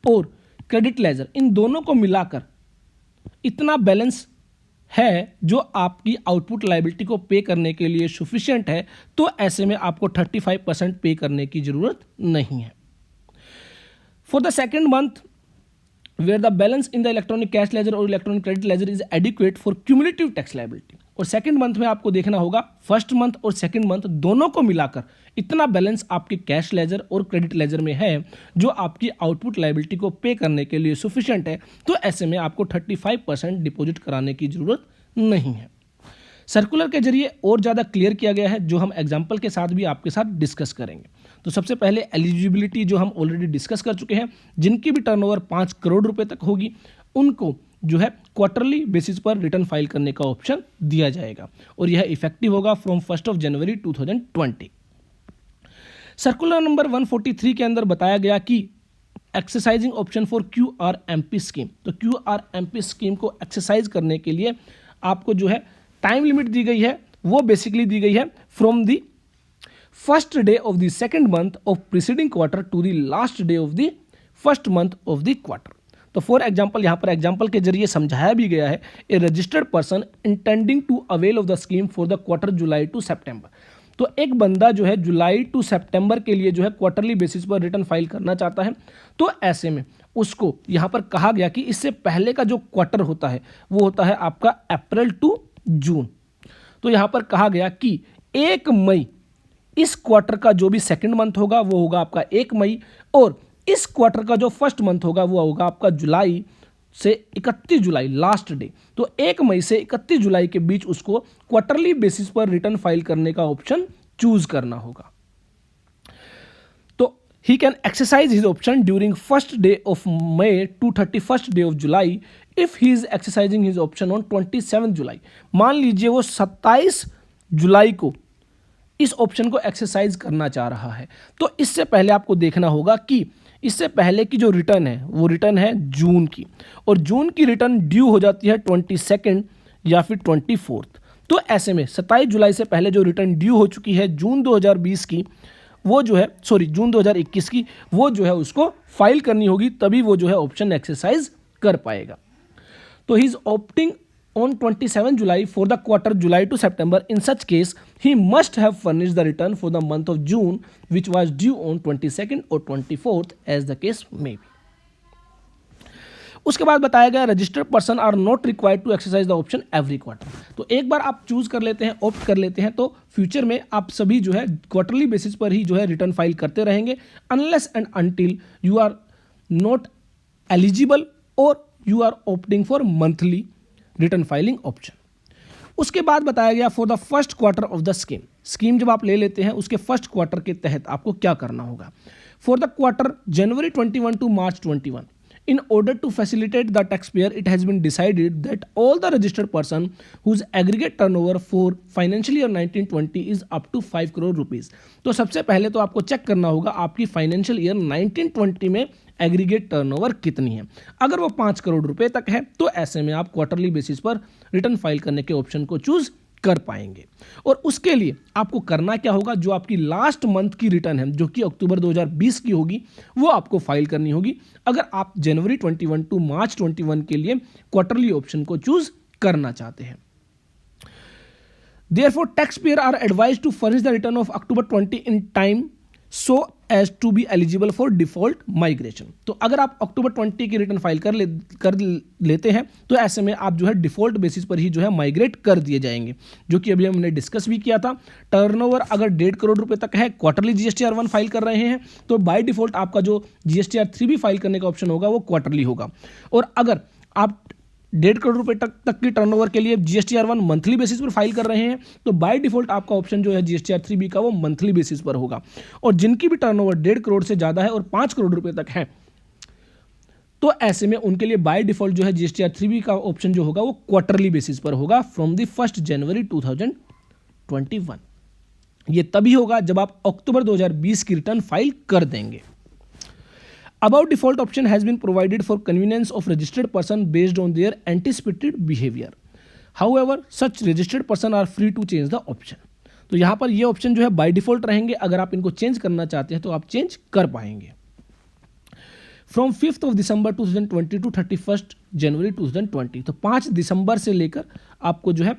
और क्रेडिट लेजर इन दोनों को मिलाकर इतना बैलेंस है जो आपकी आउटपुट लायबिलिटी को पे करने के लिए सफिशिएंट है, तो ऐसे में आपको 35% पे करने की जरूरत नहीं है। For the second month where the balance in the electronic cash ledger और electronic credit ledger is adequate for cumulative tax liability, और सेकेंड मंथ में आपको देखना होगा फर्स्ट मंथ और सेकेंड मंथ दोनों को मिलाकर इतना बैलेंस आपके कैश लेजर और क्रेडिट लेजर में है जो आपकी आउटपुट लायबिलिटी को पे करने के लिए सफिशिएंट है, तो ऐसे में आपको 35% डिपॉजिट कराने की जरूरत नहीं है। सर्कुलर के जरिए और ज़्यादा क्लियर किया गया है जो हम एग्जाम्पल के साथ भी आपके साथ डिस्कस करेंगे। तो सबसे पहले एलिजिबिलिटी जो हम ऑलरेडी डिस्कस कर चुके हैं, जिनकी भी टर्नओवर 5 करोड़ रुपए तक होगी उनको जो है क्वार्टरली बेसिस पर रिटर्न फाइल करने का ऑप्शन दिया जाएगा और यह इफेक्टिव होगा फ्रॉम 1 जनवरी 2020। सर्कुलर नंबर 143 के अंदर बताया गया कि exercising option for QRMP scheme, तो QRMP स्कीम को एक्सरसाइज करने के लिए आपको जो है टाइम लिमिट दी गई है, वो बेसिकली दी गई है from the first day of the second month of preceding quarter to the last day of the first month of the quarter. तो फॉर एग्जाम्पल यहाँ पर एग्जाम्पल के जरिए समझाया भी गया है, a registered person intending to avail of the scheme for the quarter July to September. तो एक बंदा जो है जुलाई टू सितंबर के लिए जो है क्वार्टरली बेसिस पर रिटर्न फाइल करना चाहता है, तो ऐसे में उसको यहाँ पर कहा गया कि इससे पहले का जो क्वार्टर होता है वो होता है आपका अप्रैल टू जून। तो यहाँ पर कहा गया कि 1 मई इस क्वार्टर का जो भी सेकंड मंथ होगा वो होगा आपका 1 मई, और इस क्वार्टर का जो फर्स्ट मंथ होगा वो होगा आपका जुलाई से 31 जुलाई लास्ट डे। तो 1 मई से 31 जुलाई के बीच उसको क्वार्टरली बेसिस पर रिटर्न फाइल करने का ऑप्शन चूज करना होगा। तो he can exercise his option during first day of May to 31st day of July if he is exercising his option on 27 July. मान लीजिए वो 27 जुलाई को इस ऑप्शन को एक्सरसाइज करना चाह रहा है, तो इससे पहले आपको देखना होगा कि इससे पहले की जो रिटर्न है वो रिटर्न है जून की, और जून की रिटर्न ड्यू हो जाती है 22 या फिर 24। तो ऐसे में 27 जुलाई से पहले जो रिटर्न ड्यू हो चुकी है जून 2020 की, वो जो है जून 2021 की, वो जो है उसको फाइल करनी होगी, तभी वो जो है ऑप्शन एक्सरसाइज कर पाएगा। तो he is opting on 27 July for the quarter July to September. In such case, he must have furnished the return for the month of June, which was due on 22nd or 24th, as the case may be. उसके बाद बताया गया registered person are not required to exercise the option every quarter. तो एक बार आप choose कर लेते हैं, ऑप्ट कर लेते हैं, तो फ्यूचर में आप सभी जो है क्वार्टरली बेसिस पर ही जो है रिटर्न फाइल करते रहेंगे, unless and until you are not eligible और you are opting for monthly return filing option. उसके बाद बताया गया for the first quarter of the scheme जब आप ले लेते हैं उसके फर्स्ट क्वार्टर के तहत आपको क्या करना होगा। For the quarter January 21 to March 21, In order to facilitate the taxpayer, it has been decided that all the registered person whose aggregate turnover for financial year 1920 is up to 5 crore rupees. तो सबसे पहले तो आपको check करना होगा आपकी financial year 1920 में aggregate turnover कितनी है। अगर वो 5 करोड़ रुपए तक है तो ऐसे में आप क्वार्टरली बेसिस पर रिटर्न फाइल करने के ऑप्शन को चूज कर पाएंगे। और उसके लिए आपको करना क्या होगा, जो आपकी लास्ट मंथ की रिटर्न है जो कि अक्टूबर 2020 की होगी वो आपको फाइल करनी होगी, अगर आप जनवरी 21 टू मार्च 21 के लिए क्वार्टरली ऑप्शन को चूज करना चाहते हैं। Therefore, taxpayers are advised to furnish the return of October 20 in time so as to be eligible for default migration। तो अगर आप अक्टूबर 20 की रिटर्न फाइल कर लेते हैं तो ऐसे में आप जो है डिफॉल्ट बेसिस पर ही जो है माइग्रेट कर दिए जाएंगे, जो कि अभी हमने डिस्कस भी किया था। टर्नओवर अगर 1.5 करोड़ रुपए तक है, क्वार्टरली GSTR 1 फाइल कर रहे हैं तो बाय डिफॉल्ट आपका जो GSTR 3 भी फाइल करने का ऑप्शन होगा वो क्वार्टरली होगा। और अगर आप 1.5 करोड़ रुपए तक की टर्नओवर के लिए GSTR 1 मंथली बेसिस पर फाइल कर रहे हैं तो बाय डिफॉल्ट आपका ऑप्शन जो है GSTR 3B का वो मंथली बेसिस पर होगा। और जिनकी भी टर्नओवर 1.5 करोड़ से ज़्यादा है और 5 करोड़ रुपए तक है तो ऐसे में उनके लिए बाय डिफॉल्ट जो है GSTR 3B का ऑप्शन जो होगा वो क्वार्टरली बेसिस पर होगा फ्रॉम द 1 जनवरी 2021। ये तभी होगा जब आप अक्टूबर 2020 की रिटर्न फाइल कर देंगे। Above default option has been provided for convenience of registered person based on their anticipated behavior. However, such registered person are free to change the option. तो यहाँ पर ये ऑप्शन जो है बाय डिफॉल्ट रहेंगे, अगर आप इनको चेंज करना चाहते हैं तो आप चेंज कर पाएंगे। From 5th of December 2020 to 31st January 2020, तो 5 दिसंबर से लेकर आपको जो है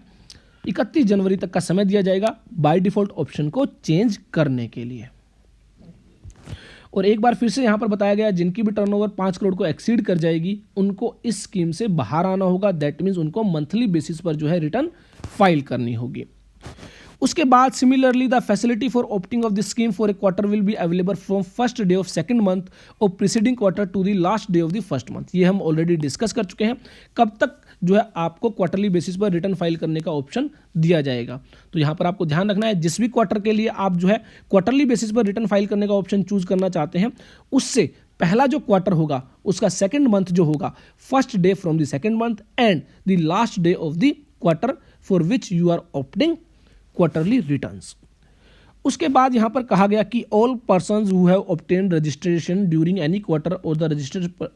31 जनवरी तक का समय दिया जाएगा बाय डिफॉल्ट ऑप्शन को चेंज करने के लिए। और एक बार फिर से यहाँ पर बताया गया जिनकी भी टर्नओवर 5 करोड़ को एक्सीड कर जाएगी उनको इस स्कीम से बाहर आना होगा। दैट मीन्स उनको मंथली बेसिस पर जो है रिटर्न फाइल करनी होगी। उसके बाद similarly the facility for opting of this scheme for a quarter will be available from first day of second month of preceding quarter to the last day of the first month. ये हम already discuss कर चुके हैं कब तक जो है आपको क्वार्टरली बेसिस पर रिटर्न फाइल करने का ऑप्शन दिया जाएगा। तो यहाँ पर आपको ध्यान रखना है जिस भी क्वार्टर के लिए आप जो है क्वार्टरली बेसिस पर रिटर्न फाइल करने का ऑप्शन चूज करना चाहते हैं उससे पहला जो क्वार्टर होगा उसका सेकंड मंथ जो होगा first day from the second month and the last day of the quarter for which you are opting quarterly returns. उसके बाद यहाँ पर कहा गया कि all persons who have obtained registration during any quarter और the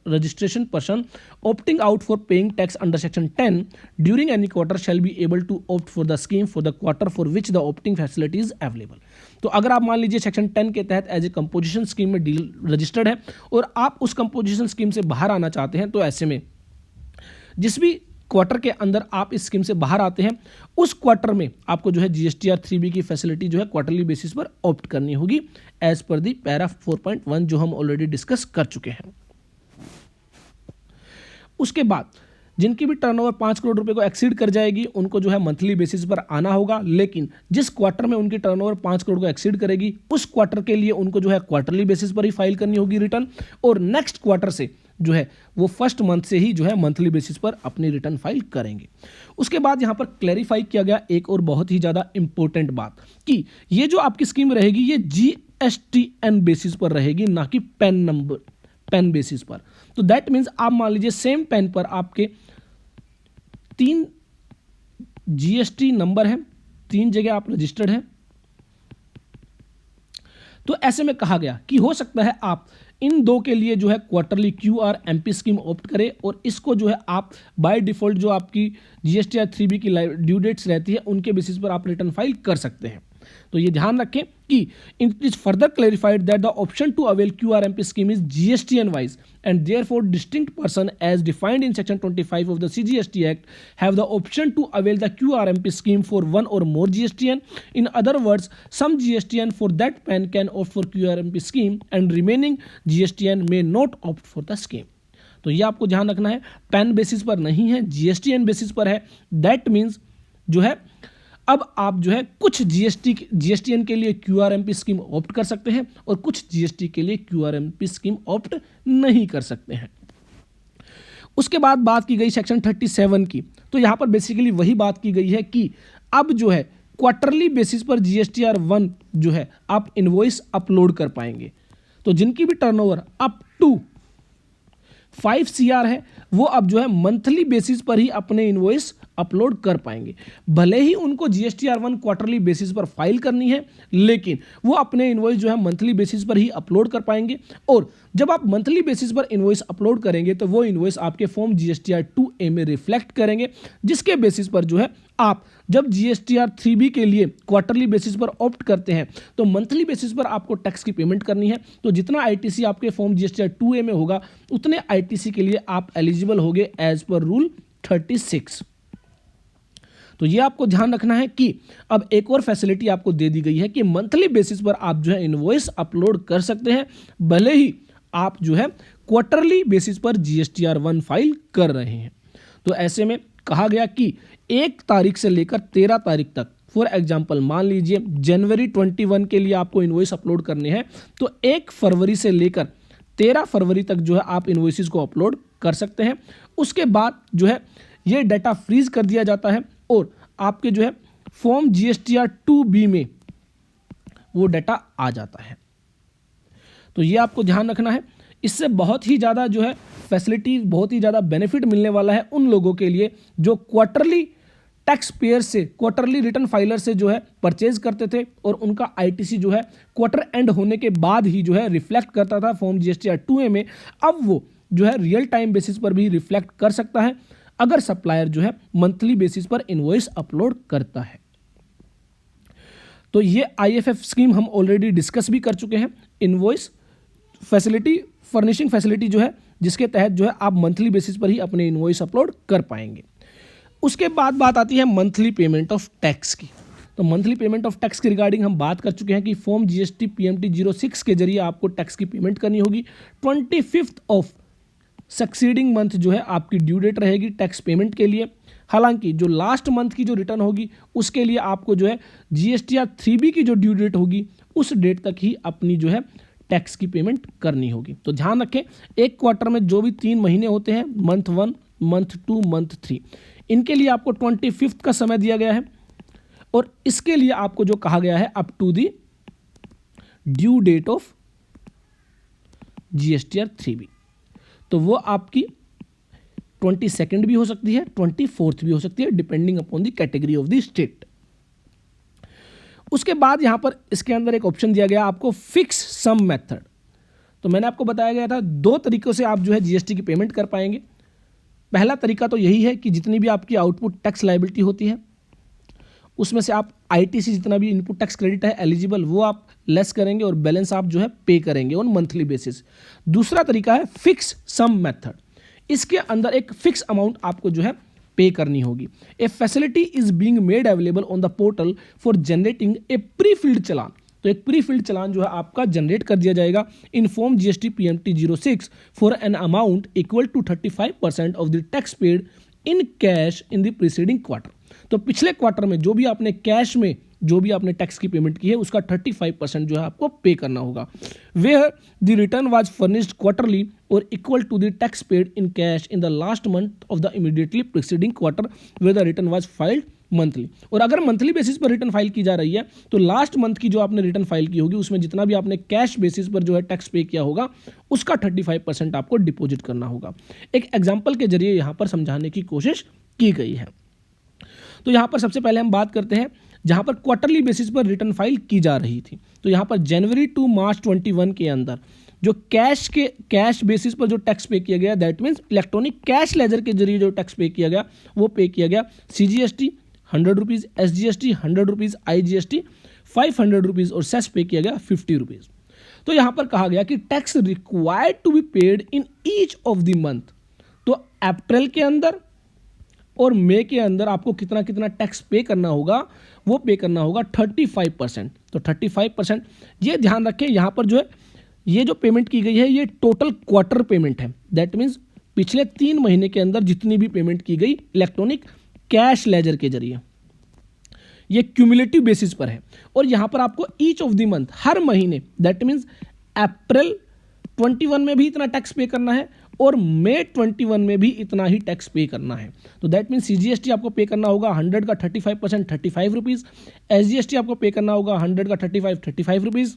registration person opting out for paying tax under section 10 during any quarter shall be able to opt for the scheme for the quarter for which the opting facility is available. तो अगर आप मान लीजिए section 10 के तहत as a composition scheme में deal registered है और आप उस कंपोजिशन स्कीम से बाहर आना चाहते हैं तो ऐसे में जिस भी क्वार्टर के अंदर आप इस स्कीम से बाहर आते हैं उस क्वार्टर में आपको जो है GSTR 3B की फैसिलिटी जो है क्वार्टरली बेसिस पर ऑप्ट करनी होगी एज पर दी पैरा 4.1 जो हम ऑलरेडी डिस्कस कर चुके हैं। उसके बाद जिनकी भी टर्नओवर 5 करोड़ रुपए को एक्सीड कर जाएगी उनको जो है मंथली बेसिस पर आना होगा, लेकिन जिस क्वार्टर में उनकी टर्नओवर 5 करोड़ को एक्सीड करेगी उस क्वार्टर के लिए उनको जो है क्वार्टरली बेसिस पर ही फाइल करनी होगी रिटर्न, और नेक्स्ट क्वार्टर से जो है वो फर्स्ट मंथ से ही जो है मंथली बेसिस पर अपनी रिटर्न फाइल करेंगे। उसके बाद यहाँ पर क्लैरिफाई किया गया एक और बहुत ही ज़्यादा इंपॉर्टेंट बात कि ये जो आपकी स्कीम रहेगी ये GSTN बेसिस पर रहेगी, ना कि पेन बेसिस पर। तो दैट मीन्स आप मान लीजिए सेम पेन पर आपके 3 GST नंबर है, 3 जगह आप रजिस्टर्ड हैं। तो ऐसे में कहा गया कि हो सकता है आप इन दो के लिए जो है क्वार्टरली QRMP स्कीम ऑप्ट करें और इसको जो है आप बाय डिफॉल्ट जो आपकी GSTR 3B की ड्यू डेट्स रहती है उनके बेसिस पर आप रिटर्न फाइल कर सकते हैं। तो ये ध्यान रखें कि it is further clarified that the option to avail QRMP scheme is GSTN wise and therefore distinct person as defined in section 25 of the CGST Act have the option to avail the QRMP scheme for one or more GSTN. In other words, some GSTN for that PAN can opt for QRMP scheme and remaining GSTN may not opt for the scheme. तो ये आपको ध्यान रखना है, pan basis पर नहीं है, GSTN basis पर है। दैट मीन्स जो है अब आप जो है कुछ GSTN के लिए QRMP स्कीम ऑप्ट कर सकते हैं और कुछ GST के लिए QRMP स्कीम ऑप्ट नहीं कर सकते हैं। उसके बाद बात की गई सेक्शन 37 की, तो यहाँ पर बेसिकली वही बात की गई है कि अब जो है क्वार्टरली बेसिस पर GSTR 1 जो है आप इनवॉइस अपलोड कर पाएंगे। तो जिनकी भी टर्नओवर अप टू 5 CR है वो अब जो है मंथली बेसिस पर ही अपने इनवॉइस अपलोड कर पाएंगे। भले ही उनको GSTR1 क्वार्टरली बेसिस पर फाइल करनी है, लेकिन वो अपने इनवॉइस जो है मंथली बेसिस पर ही अपलोड कर पाएंगे। और जब आप मंथली बेसिस पर इनवॉइस अपलोड करेंगे तो वो इनवॉइस आपके फॉर्म GSTR2A में रिफ्लेक्ट करेंगे, जिसके बेसिस पर जो है आप जब GSTR3B के लिए क्वार्टरली बेसिस पर ऑप्ट करते हैं तो मंथली बेसिस पर आपको टैक्स की पेमेंट करनी है। तो जितना ITC आपके फॉर्म GSTR2A में होगा उतने ITC के लिए आप एलिजिबल होंगे एज पर रूल 36। तो ये आपको ध्यान रखना है कि अब एक और फैसिलिटी आपको दे दी गई है कि मंथली बेसिस पर आप जो है इनवॉइस अपलोड कर सकते हैं, भले ही आप जो है क्वार्टरली बेसिस पर GSTR1 फाइल कर रहे हैं। तो ऐसे में कहा गया कि 1 तारीख से लेकर 13 तारीख तक, फॉर एग्जांपल मान लीजिए जनवरी 21 के लिए आपको इनवॉइस अपलोड करने हैं तो 1 फरवरी से लेकर 13 फरवरी तक जो है आप इनवॉइसेस को अपलोड कर सकते हैं। उसके बाद जो है ये डाटा फ्रीज कर दिया जाता है और आपके जो है फॉर्म GSTR2B में वो डाटा आ जाता है। तो ये आपको ध्यान रखना है। इससे बहुत ही ज़्यादा जो है फैसिलिटी, बहुत ही ज़्यादा बेनिफिट मिलने वाला है उन लोगों के लिए जो क्वार्टरली टैक्स पेयर से, क्वार्टरली रिटर्न फाइलर से जो है परचेज करते थे और उनका ITC जो है क्वार्टर एंड होने के बाद ही जो है रिफ्लेक्ट करता था फॉर्म GSTR2A में। अब वो जो है रियल टाइम बेसिस पर भी रिफ्लेक्ट कर सकता है अगर सप्लायर जो है मंथली बेसिस पर इनवॉइस अपलोड करता है। तो ये IFF स्कीम हम ऑलरेडी डिस्कस भी कर चुके हैं। इनवॉइस फैसिलिटी, फर्निशिंग फैसिलिटी जो है जिसके तहत जो है आप मंथली बेसिस पर ही अपने इनवॉइस अपलोड कर पाएंगे। उसके बाद बात आती है मंथली पेमेंट ऑफ टैक्स की। तो मंथली पेमेंट ऑफ टैक्स के रिगार्डिंग हम बात कर चुके हैं कि फॉर्म GST PMT 06 के जरिए आपको टैक्स की पेमेंट करनी होगी। 25th ऑफ सक्सीडिंग मंथ जो है आपकी ड्यू डेट रहेगी टैक्स पेमेंट के लिए। हालांकि जो लास्ट मंथ की जो रिटर्न होगी उसके लिए आपको जो है GSTR3B की जो ड्यू डेट होगी उस डेट तक ही अपनी जो है टैक्स की पेमेंट करनी होगी। तो ध्यान रखें, एक क्वार्टर में जो भी 3 महीने होते हैं, मंथ 1, मंथ 2, मंथ 3, इनके लिए आपको 25th का समय दिया गया है और इसके लिए आपको जो कहा गया है up to the due date of GSTR3B, तो वो आपकी 22nd भी हो सकती है, 24th भी हो सकती है, depending upon the category of the state. उसके बाद यहां पर इसके अंदर एक ऑप्शन दिया गया आपको फिक्स सम मेथड। तो मैंने आपको बताया गया था 2 तरीकों से आप जो है GST की पेमेंट कर पाएंगे। पहला तरीका तो यही है कि जितनी भी आपकी आउटपुट टैक्स लायबिलिटी होती है उसमें से आप ITC जितना भी इनपुट टैक्स क्रेडिट है एलिजिबल वो आप लेस करेंगे और बैलेंस आप जो है पे करेंगे ऑन मंथली बेसिस। दूसरा तरीका है फिक्स सम मेथड। इसके अंदर एक फिक्स अमाउंट आपको जो है पे करनी होगी। A facility is being made available on the portal for generating a pre filled challan. तो एक प्री फिल्ड चलान जो है आपका जनरेट कर दिया जाएगा in form GST PMT 06 for an amount equal to 35% of the tax paid in cash in the preceding quarter. तो पिछले क्वार्टर में जो भी आपने कैश में जो भी आपने टैक्स की पेमेंट की है उसका 35% जो है आपको पे करना होगा। Where the return was furnished quarterly और equal to the tax paid in cash in the last month of the immediately preceding quarter where the return was filed monthly. और अगर मंथली बेसिस पर return file की जा रही है तो last month की जो आपने रिटर्न फाइल की होगी उसमें जितना भी आपने कैश बेसिस पर जो है टैक्स पे किया होगा उसका 35% आपको डिपॉजिट करना होगा। एक एग्जाम्पल के जरिए यहाँ पर समझाने की कोशिश की गई है। तो यहाँ पर सबसे पहले हम बात करते हैं जहाँ पर क्वार्टरली बेसिस पर रिटर्न फाइल की जा रही थी। तो यहाँ पर जनवरी टू मार्च 21 के अंदर जो कैश बेसिस पर जो टैक्स पे किया गया, that means electronic cash laser के जरिए जो टैक्स पे किया गया वो पे किया गया CGST 100 rupees, SGST 100 rupees, IGST 500 rupees और सेस पे किया गया 50 रुपीज़। तो यहाँ पर कहा गया कि tax required to be paid in each of the month. तो अप्रैल के अंदर और मई के अंदर आपको कितना कितना टैक्स पे करना होगा, वो पे करना होगा 35%। तो 35% ये ध्यान रखें, यहाँ पर जो है ये जो पेमेंट की गई है ये टोटल क्वार्टर पेमेंट है। दैट मीन्स पिछले 3 महीने के अंदर जितनी भी पेमेंट की गई इलेक्ट्रॉनिक कैश लेजर के जरिए, ये क्यूमुलेटिव बेसिस पर है। और यहाँ पर आपको ईच ऑफ द मंथ, हर महीने, दैट मीन्स अप्रैल 21 में भी इतना टैक्स पे करना है और मई 21 में भी इतना ही टैक्स पे करना है। तो दैट मीन्स CGST आपको पे करना होगा 100 का 35% 35 रुपीज़, SGST आपको पे करना होगा 100 का 35 रुपीज़,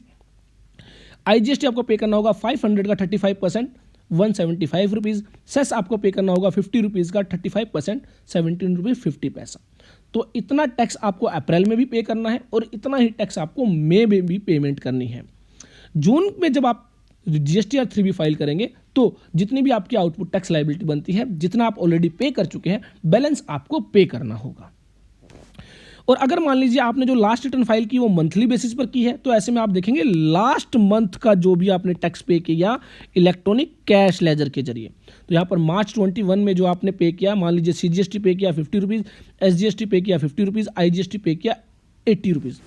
IGST आपको पे करना होगा 500 का 35% 175 रुपीज़। सेस आपको पे करना होगा 50 रुपीज़ का 35%, 17 रुपीज़ 50 पैसा। तो इतना टैक्स आपको अप्रैल में भी पे करना है और इतना ही टैक्स आपको मई में भी पेमेंट करनी है। जून में जब आप GSTR 3B फाइल करेंगे तो जितनी भी आपकी आउटपुट टैक्स लायबिलिटी बनती है, जितना आप ऑलरेडी पे कर चुके हैं, बैलेंस आपको पे करना होगा। और अगर मान लीजिए आपने जो लास्ट रिटर्न फाइल की वो मंथली बेसिस पर की है, तो ऐसे में आप देखेंगे लास्ट मंथ का जो भी आपने टैक्स पे किया इलेक्ट्रॉनिक कैश लेजर के जरिए, तो यहाँ पर मार्च 21 में जो आपने पे किया, मान लीजिए CGST पे किया 50 रुपीज़, SGST पे किया 50 रुपीज़, IGST पे किया 80 रुपीज़,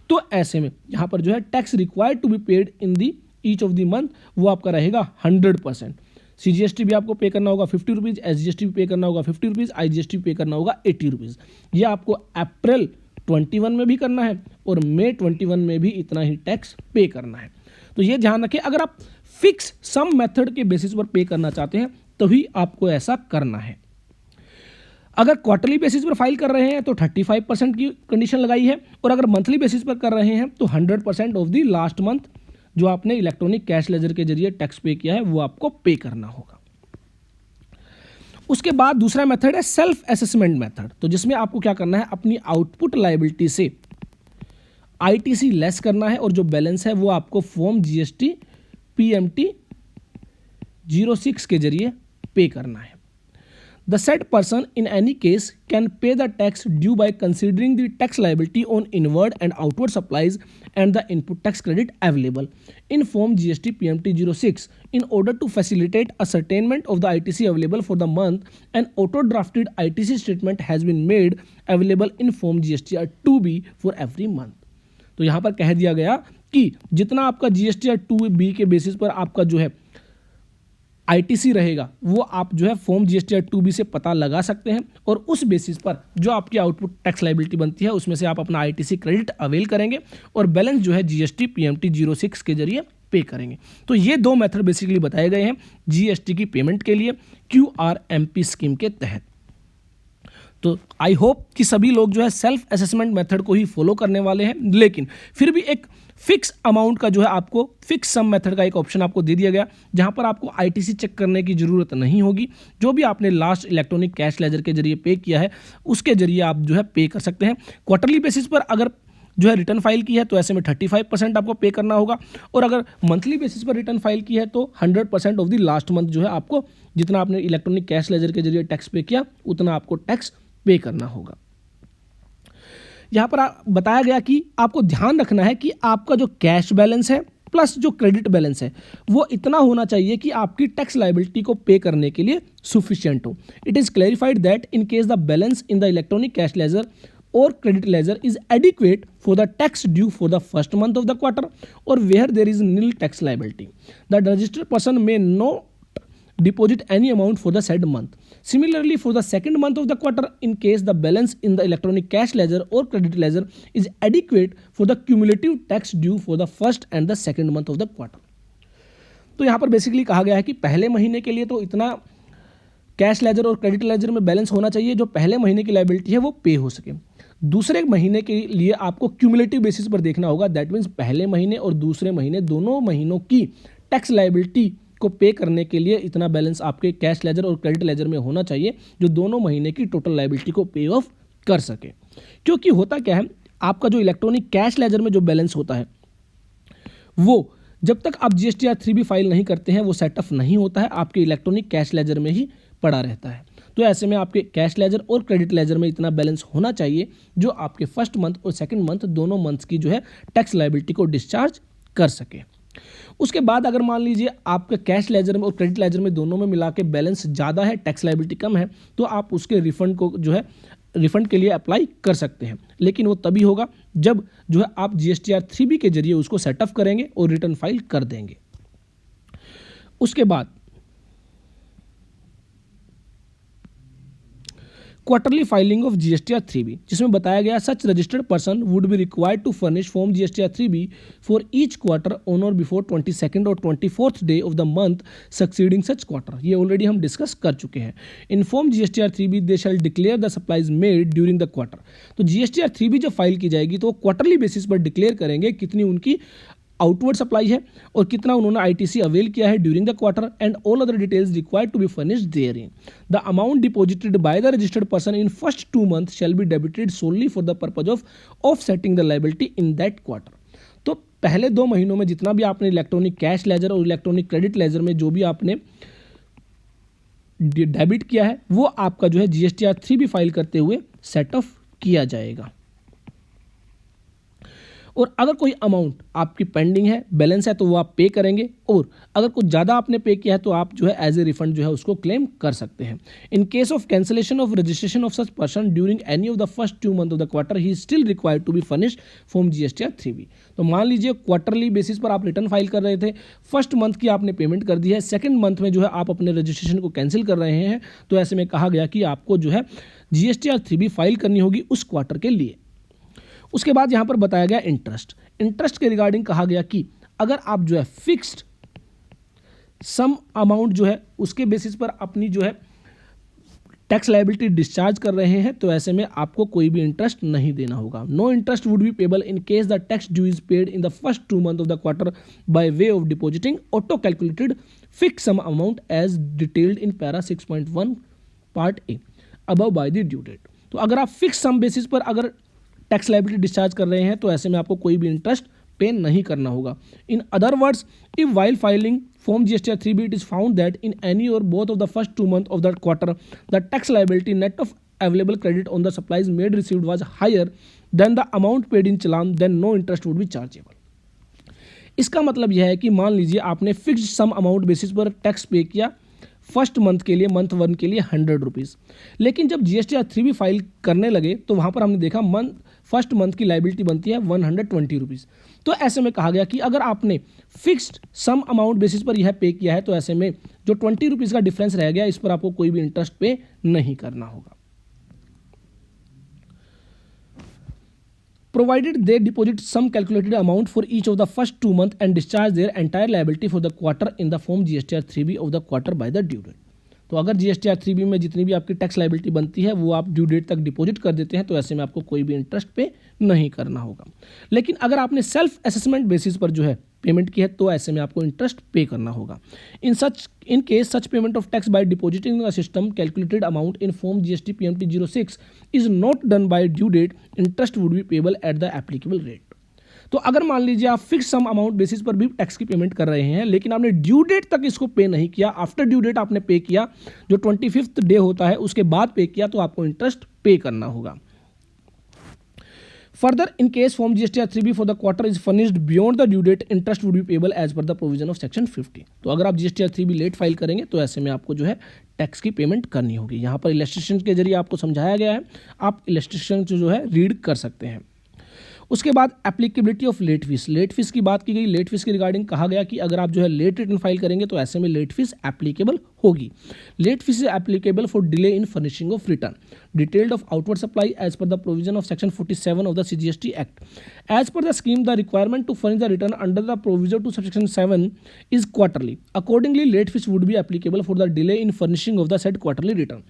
तो ऐसे में यहाँ पर जो है tax required to be paid in the each of the month वो आपका रहेगा 100%। CGST भी आपको पे करना होगा 50 रुपीज़, SGST भी पे करना होगा 50 रुपीज़, IGST भी पे करना होगा 80 रुपीज़। ये आपको अप्रैल 21 में भी करना है और मई 21 में भी इतना ही टैक्स पे करना है। तो ये ध्यान रखें, अगर आप फिक्स सम मेथड के बेसिस पर पे करना चाहते हैं तभी आपको ऐसा करना है। अगर क्वार्टरली बेसिस पर फाइल कर रहे हैं तो 35% की कंडीशन लगाई है, और अगर मंथली बेसिस पर कर रहे हैं तो 100% ऑफ द लास्ट मंथ जो आपने इलेक्ट्रॉनिक कैश लेजर के जरिए टैक्स पे किया है वो आपको पे करना होगा। उसके बाद दूसरा मेथड है सेल्फ असेसमेंट मेथड, तो जिसमें आपको क्या करना है, अपनी आउटपुट लायबिलिटी से ITC लेस करना है और जो बैलेंस है वो आपको फॉर्म GST PMT 06 के जरिए पे करना है। The said person in any case can pay the tax due by considering the tax liability on inward and outward supplies and the input tax credit available in form GST PMT 06. In order to facilitate ascertainment of the ITC available for the month, an auto-drafted ITC statement has been made available in form GSTR 2B for every month. तो यहाँ पर कह दिया गया कि जितना आपका GSTR 2B के बेसिस पर आपका जो है ITC रहेगा वो आप जो है फॉर्म GSTR 2B से पता लगा सकते हैं, और उस बेसिस पर जो आपकी आउटपुट टैक्स लायबिलिटी बनती है उसमें से आप अपना ITC क्रेडिट अवेल करेंगे और बैलेंस जो है GST PMT 06 के जरिए पे करेंगे। तो ये दो मेथड बेसिकली बताए गए हैं GST की पेमेंट के लिए QRMP स्कीम के तहत। तो आई होप कि सभी लोग जो है सेल्फ असेसमेंट मेथड को ही फॉलो करने वाले हैं, लेकिन फिर भी एक फिक्स अमाउंट का जो है आपको फिक्स सम मेथड का एक ऑप्शन आपको दे दिया गया, जहां पर आपको ITC चेक करने की ज़रूरत नहीं होगी। जो भी आपने लास्ट इलेक्ट्रॉनिक कैश लेजर के जरिए पे किया है उसके जरिए आप जो है पे कर सकते हैं। क्वार्टरली बेसिस पर अगर जो है रिटर्न फाइल की है तो ऐसे में 35% आपको पे करना होगा, और अगर मंथली बेसिस पर रिटर्न फाइल की है तो 100% ऑफ द लास्ट मंथ जो है आपको जितना आपने इलेक्ट्रॉनिक कैश लेजर के जरिए टैक्स पे किया उतना आपको टैक्स पे करना होगा। यहाँ पर बताया गया कि आपको ध्यान रखना है कि आपका जो कैश बैलेंस है प्लस जो क्रेडिट बैलेंस है वो इतना होना चाहिए कि आपकी टैक्स लायबिलिटी को पे करने के लिए सुफिशिएंट हो। It is clarified that in case the balance in the electronic cash laser or credit ledger is adequate for the tax due for the first month of the quarter or where there is nil tax liability, the registered person may not deposit any amount for the said month. Similarly, for the second month of the quarter, in case the balance in the electronic cash ledger or credit ledger is adequate for the cumulative tax due for the first and the second month of the quarter. तो यहाँ पर basically कहा गया है कि पहले महीने के लिए तो इतना कैश लेजर और क्रेडिट लेजर में बैलेंस होना चाहिए जो पहले महीने की लायबिलिटी है वो पे हो सके। दूसरे महीने के लिए आपको क्यूमुलेटिव बेसिस पर देखना होगा, दैट मीन्स पहले महीने और दूसरे महीने दोनों महीनों की टैक्स लायबिलिटी को पे करने के लिए इतना बैलेंस आपके कैश लेजर और क्रेडिट लेजर में होना चाहिए जो दोनों महीने की टोटल लायबिलिटी को पे ऑफ कर सके। क्योंकि होता क्या है, आपका जो इलेक्ट्रॉनिक कैश लेजर में जो बैलेंस होता है वो जब तक आप GSTR 3B फाइल नहीं करते हैं वो सेटअप नहीं होता है, आपके इलेक्ट्रॉनिक कैश लेजर में ही पड़ा रहता है। तो ऐसे में आपके कैश लेजर और क्रेडिट लेजर में इतना बैलेंस होना चाहिए जो आपके फर्स्ट मंथ और सेकंड मंथ दोनों मंथ्स की जो है टैक्स लायबिलिटी को डिस्चार्ज कर सके। उसके बाद अगर मान लीजिए आपके कैश लेजर में और क्रेडिट लेजर में दोनों में मिला के बैलेंस ज़्यादा है, टैक्स लायबिलिटी कम है, तो आप उसके रिफंड को जो है रिफंड के लिए अप्लाई कर सकते हैं, लेकिन वो तभी होगा जब जो है आप GSTR 3B के जरिए उसको सेटअप करेंगे और रिटर्न फाइल कर देंगे। उसके बाद quarterly filing of GSTR 3B, जिसमें बताया गया such registered person would be required to furnish form GSTR 3B for each quarter on or before 22nd और 24th day of the month succeeding such quarter. ये already हम discuss कर चुके हैं। In form GSTR 3B they shall declare the supplies made during the quarter. तो GSTR 3B जब file की जाएगी तो क्वार्टरली बेसिस पर डिक्लेयर करेंगे कितनी उनकी आउटवर्ड सप्लाई है और कितना उन्होंने आईटीसी अवेल किया है during the quarter, and all other details required to be furnished therein. The amount deposited by the registered person in first 2 months shall be debited solely for the purpose of offsetting the liability in that quarter. तो पहले 2 महीनों में जितना भी आपने electronic cash ledger और electronic credit ledger में जो भी आपने डेबिट किया है वो आपका जो है जीएसटीआर 3B फाइल करते हुए सेट ऑफ किया जाएगा। और अगर कोई अमाउंट आपकी पेंडिंग है, बैलेंस है, तो वो आप पे करेंगे, और अगर कुछ ज़्यादा आपने पे किया है तो आप जो है एज ए रिफंड जो है उसको क्लेम कर सकते हैं। In case of cancellation of registration of such person during any of the first 2 months of the quarter he still required to be furnished form GSTR 3B। तो मान लीजिए quarterly basis पर आप रिटर्न फाइल कर रहे थे, first month की आपने पेमेंट कर दी है, सेकेंड मंथ में जो है आप अपने रजिस्ट्रेशन को कैंसिल कर रहे हैं, तो ऐसे में कहा गया कि आपको जो है जीएसटीआर 3B फाइल करनी होगी उस क्वार्टर के लिए। उसके बाद यहाँ पर बताया गया इंटरेस्ट के रिगार्डिंग कहा गया कि अगर आप जो है फिक्स्ड सम अमाउंट जो है उसके बेसिस पर अपनी जो है टैक्स लायबिलिटी डिस्चार्ज कर रहे हैं, तो ऐसे में आपको कोई भी इंटरेस्ट नहीं देना होगा। No interest would be payable in case the tax due is paid in the first 2 months of the quarter by way of depositing auto calculated fix sum amount as detailed in para 6.1 part A above by the due date. तो अगर आप fix सम basis पर अगर tax liability discharge कर रहे हैं तो ऐसे में आपको कोई भी इंटरेस्ट पे नहीं करना होगा। In other words, if while filing form GSTR 3B it is found that in any or both of the first 2 months of that quarter the tax liability net of available credit on the supplies made received was higher than the amount paid in challan, then no interest would be chargeable. इसका मतलब यह है कि मान लीजिए आपने fixed sum amount basis पर tax पे किया फर्स्ट मंथ के लिए, मंथ 1 के लिए 100 रुपीज़, लेकिन जब जीएसटीआर 3B फाइल करने लगे तो वहाँ पर हमने देखा फर्स्ट मंथ की लायबिलिटी बनती है 120 रुपीज़। तो ऐसे में कहा गया कि अगर आपने फिक्स्ड सम अमाउंट बेसिस पर यह पे किया है तो ऐसे में जो 20 रुपीज़ का डिफरेंस रह गया इस पर आपको कोई भी इंटरेस्ट पे नहीं करना होगा। Provided they deposit some calculated amount for each of the first 2 months and discharge their entire liability for the quarter in the form GSTR 3B of the quarter by the due date। तो अगर GSTR 3B में जितनी भी आपकी tax liability बनती है वो आप ड्यू डेट तक डिपॉजिट कर देते हैं तो ऐसे में आपको कोई भी इंटरेस्ट पे नहीं करना होगा। लेकिन अगर आपने सेल्फ असेसमेंट बेसिस पर जो है पेमेंट की है तो ऐसे में आपको इंटरेस्ट पे करना होगा। In case such payment of tax by depositing the system calculated amount in form GST PMT 06 is not done by due date, interest would be payable at the applicable rate. तो अगर मान लीजिए आप fix sum amount basis पर भी tax की payment कर रहे हैं लेकिन आपने ड्यू डेट तक इसको पे नहीं किया, आफ्टर ड्यू डेट आपने पे किया, जो 25th डे होता है उसके बाद पे किया, तो आपको इंटरेस्ट पे करना होगा। Further, in case form GSTR 3B for the quarter is furnished beyond the due date, interest would be payable as per the provision of section 50। तो अगर आप GSTR 3B लेट फाइल करेंगे तो ऐसे में आपको जो है टैक्स की पेमेंट करनी होगी। यहाँ पर इलस्ट्रेशन के जरिए आपको समझाया गया है, आप इलस्ट्रेशन जो है रीड कर सकते हैं। उसके बाद एप्लीकेबिलिटी ऑफ लेट फीस की बात की गई। लेट फीस के रिगार्डिंग कहा गया कि अगर आप जो है लेट रिटर्न फाइल करेंगे तो ऐसे में लेट फीस एप्लीकेबल होगी। Late fees is applicable for delay in furnishing of return detailed of outward supply as per the provision of section 47 of the CGST act. As per the scheme the requirement to furnish the return under the provision to section 7 is quarterly, accordingly late fees would be applicable for the delay in furnishing of the said quarterly return.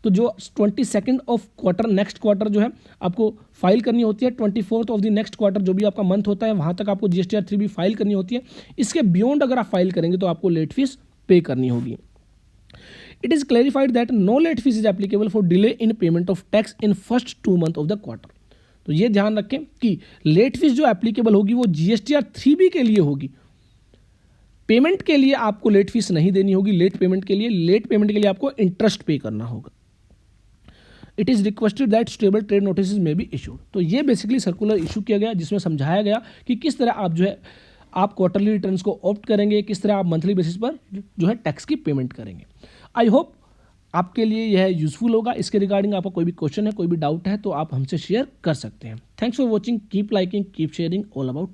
तो जो 22nd of quarter next quarter जो है आपको file करनी होती है, 24th of the next quarter जो भी आपका मंथ होता है वहाँ तक आपको GSTR 3B फाइल करनी होती है। इसके बियॉन्ड अगर आप फाइल करेंगे तो आपको लेट फीस पे करनी होगी। It is clarified that no late fees is applicable for delay in payment of tax in first 2 months of the quarter. तो ये ध्यान रखें कि लेट फीस जो एप्लीकेबल होगी वो GSTR 3B के लिए होगी। पेमेंट के लिए आपको लेट फीस नहीं देनी होगी। लेट पेमेंट के लिए आपको इंटरेस्ट पे करना होगा। It is requested that stable trade notice में बी इशूड। तो ये बेसिकली सर्कुलर इशू किया गया जिसमें समझाया गया कि किस तरह आप जो है आप क्वार्टरली रिटर्न्स को ऑप्ट करेंगे, किस तरह आप मंथली बेसिस पर जो है टैक्स की पेमेंट करेंगे। आई होप आपके लिए यह यूजफुल होगा। इसके रिगार्डिंग आपका कोई भी क्वेश्चन है, कोई भी डाउट है तो आप हमसे शेयर कर सकते हैं। Thanks for watching, keep liking, keep sharing all about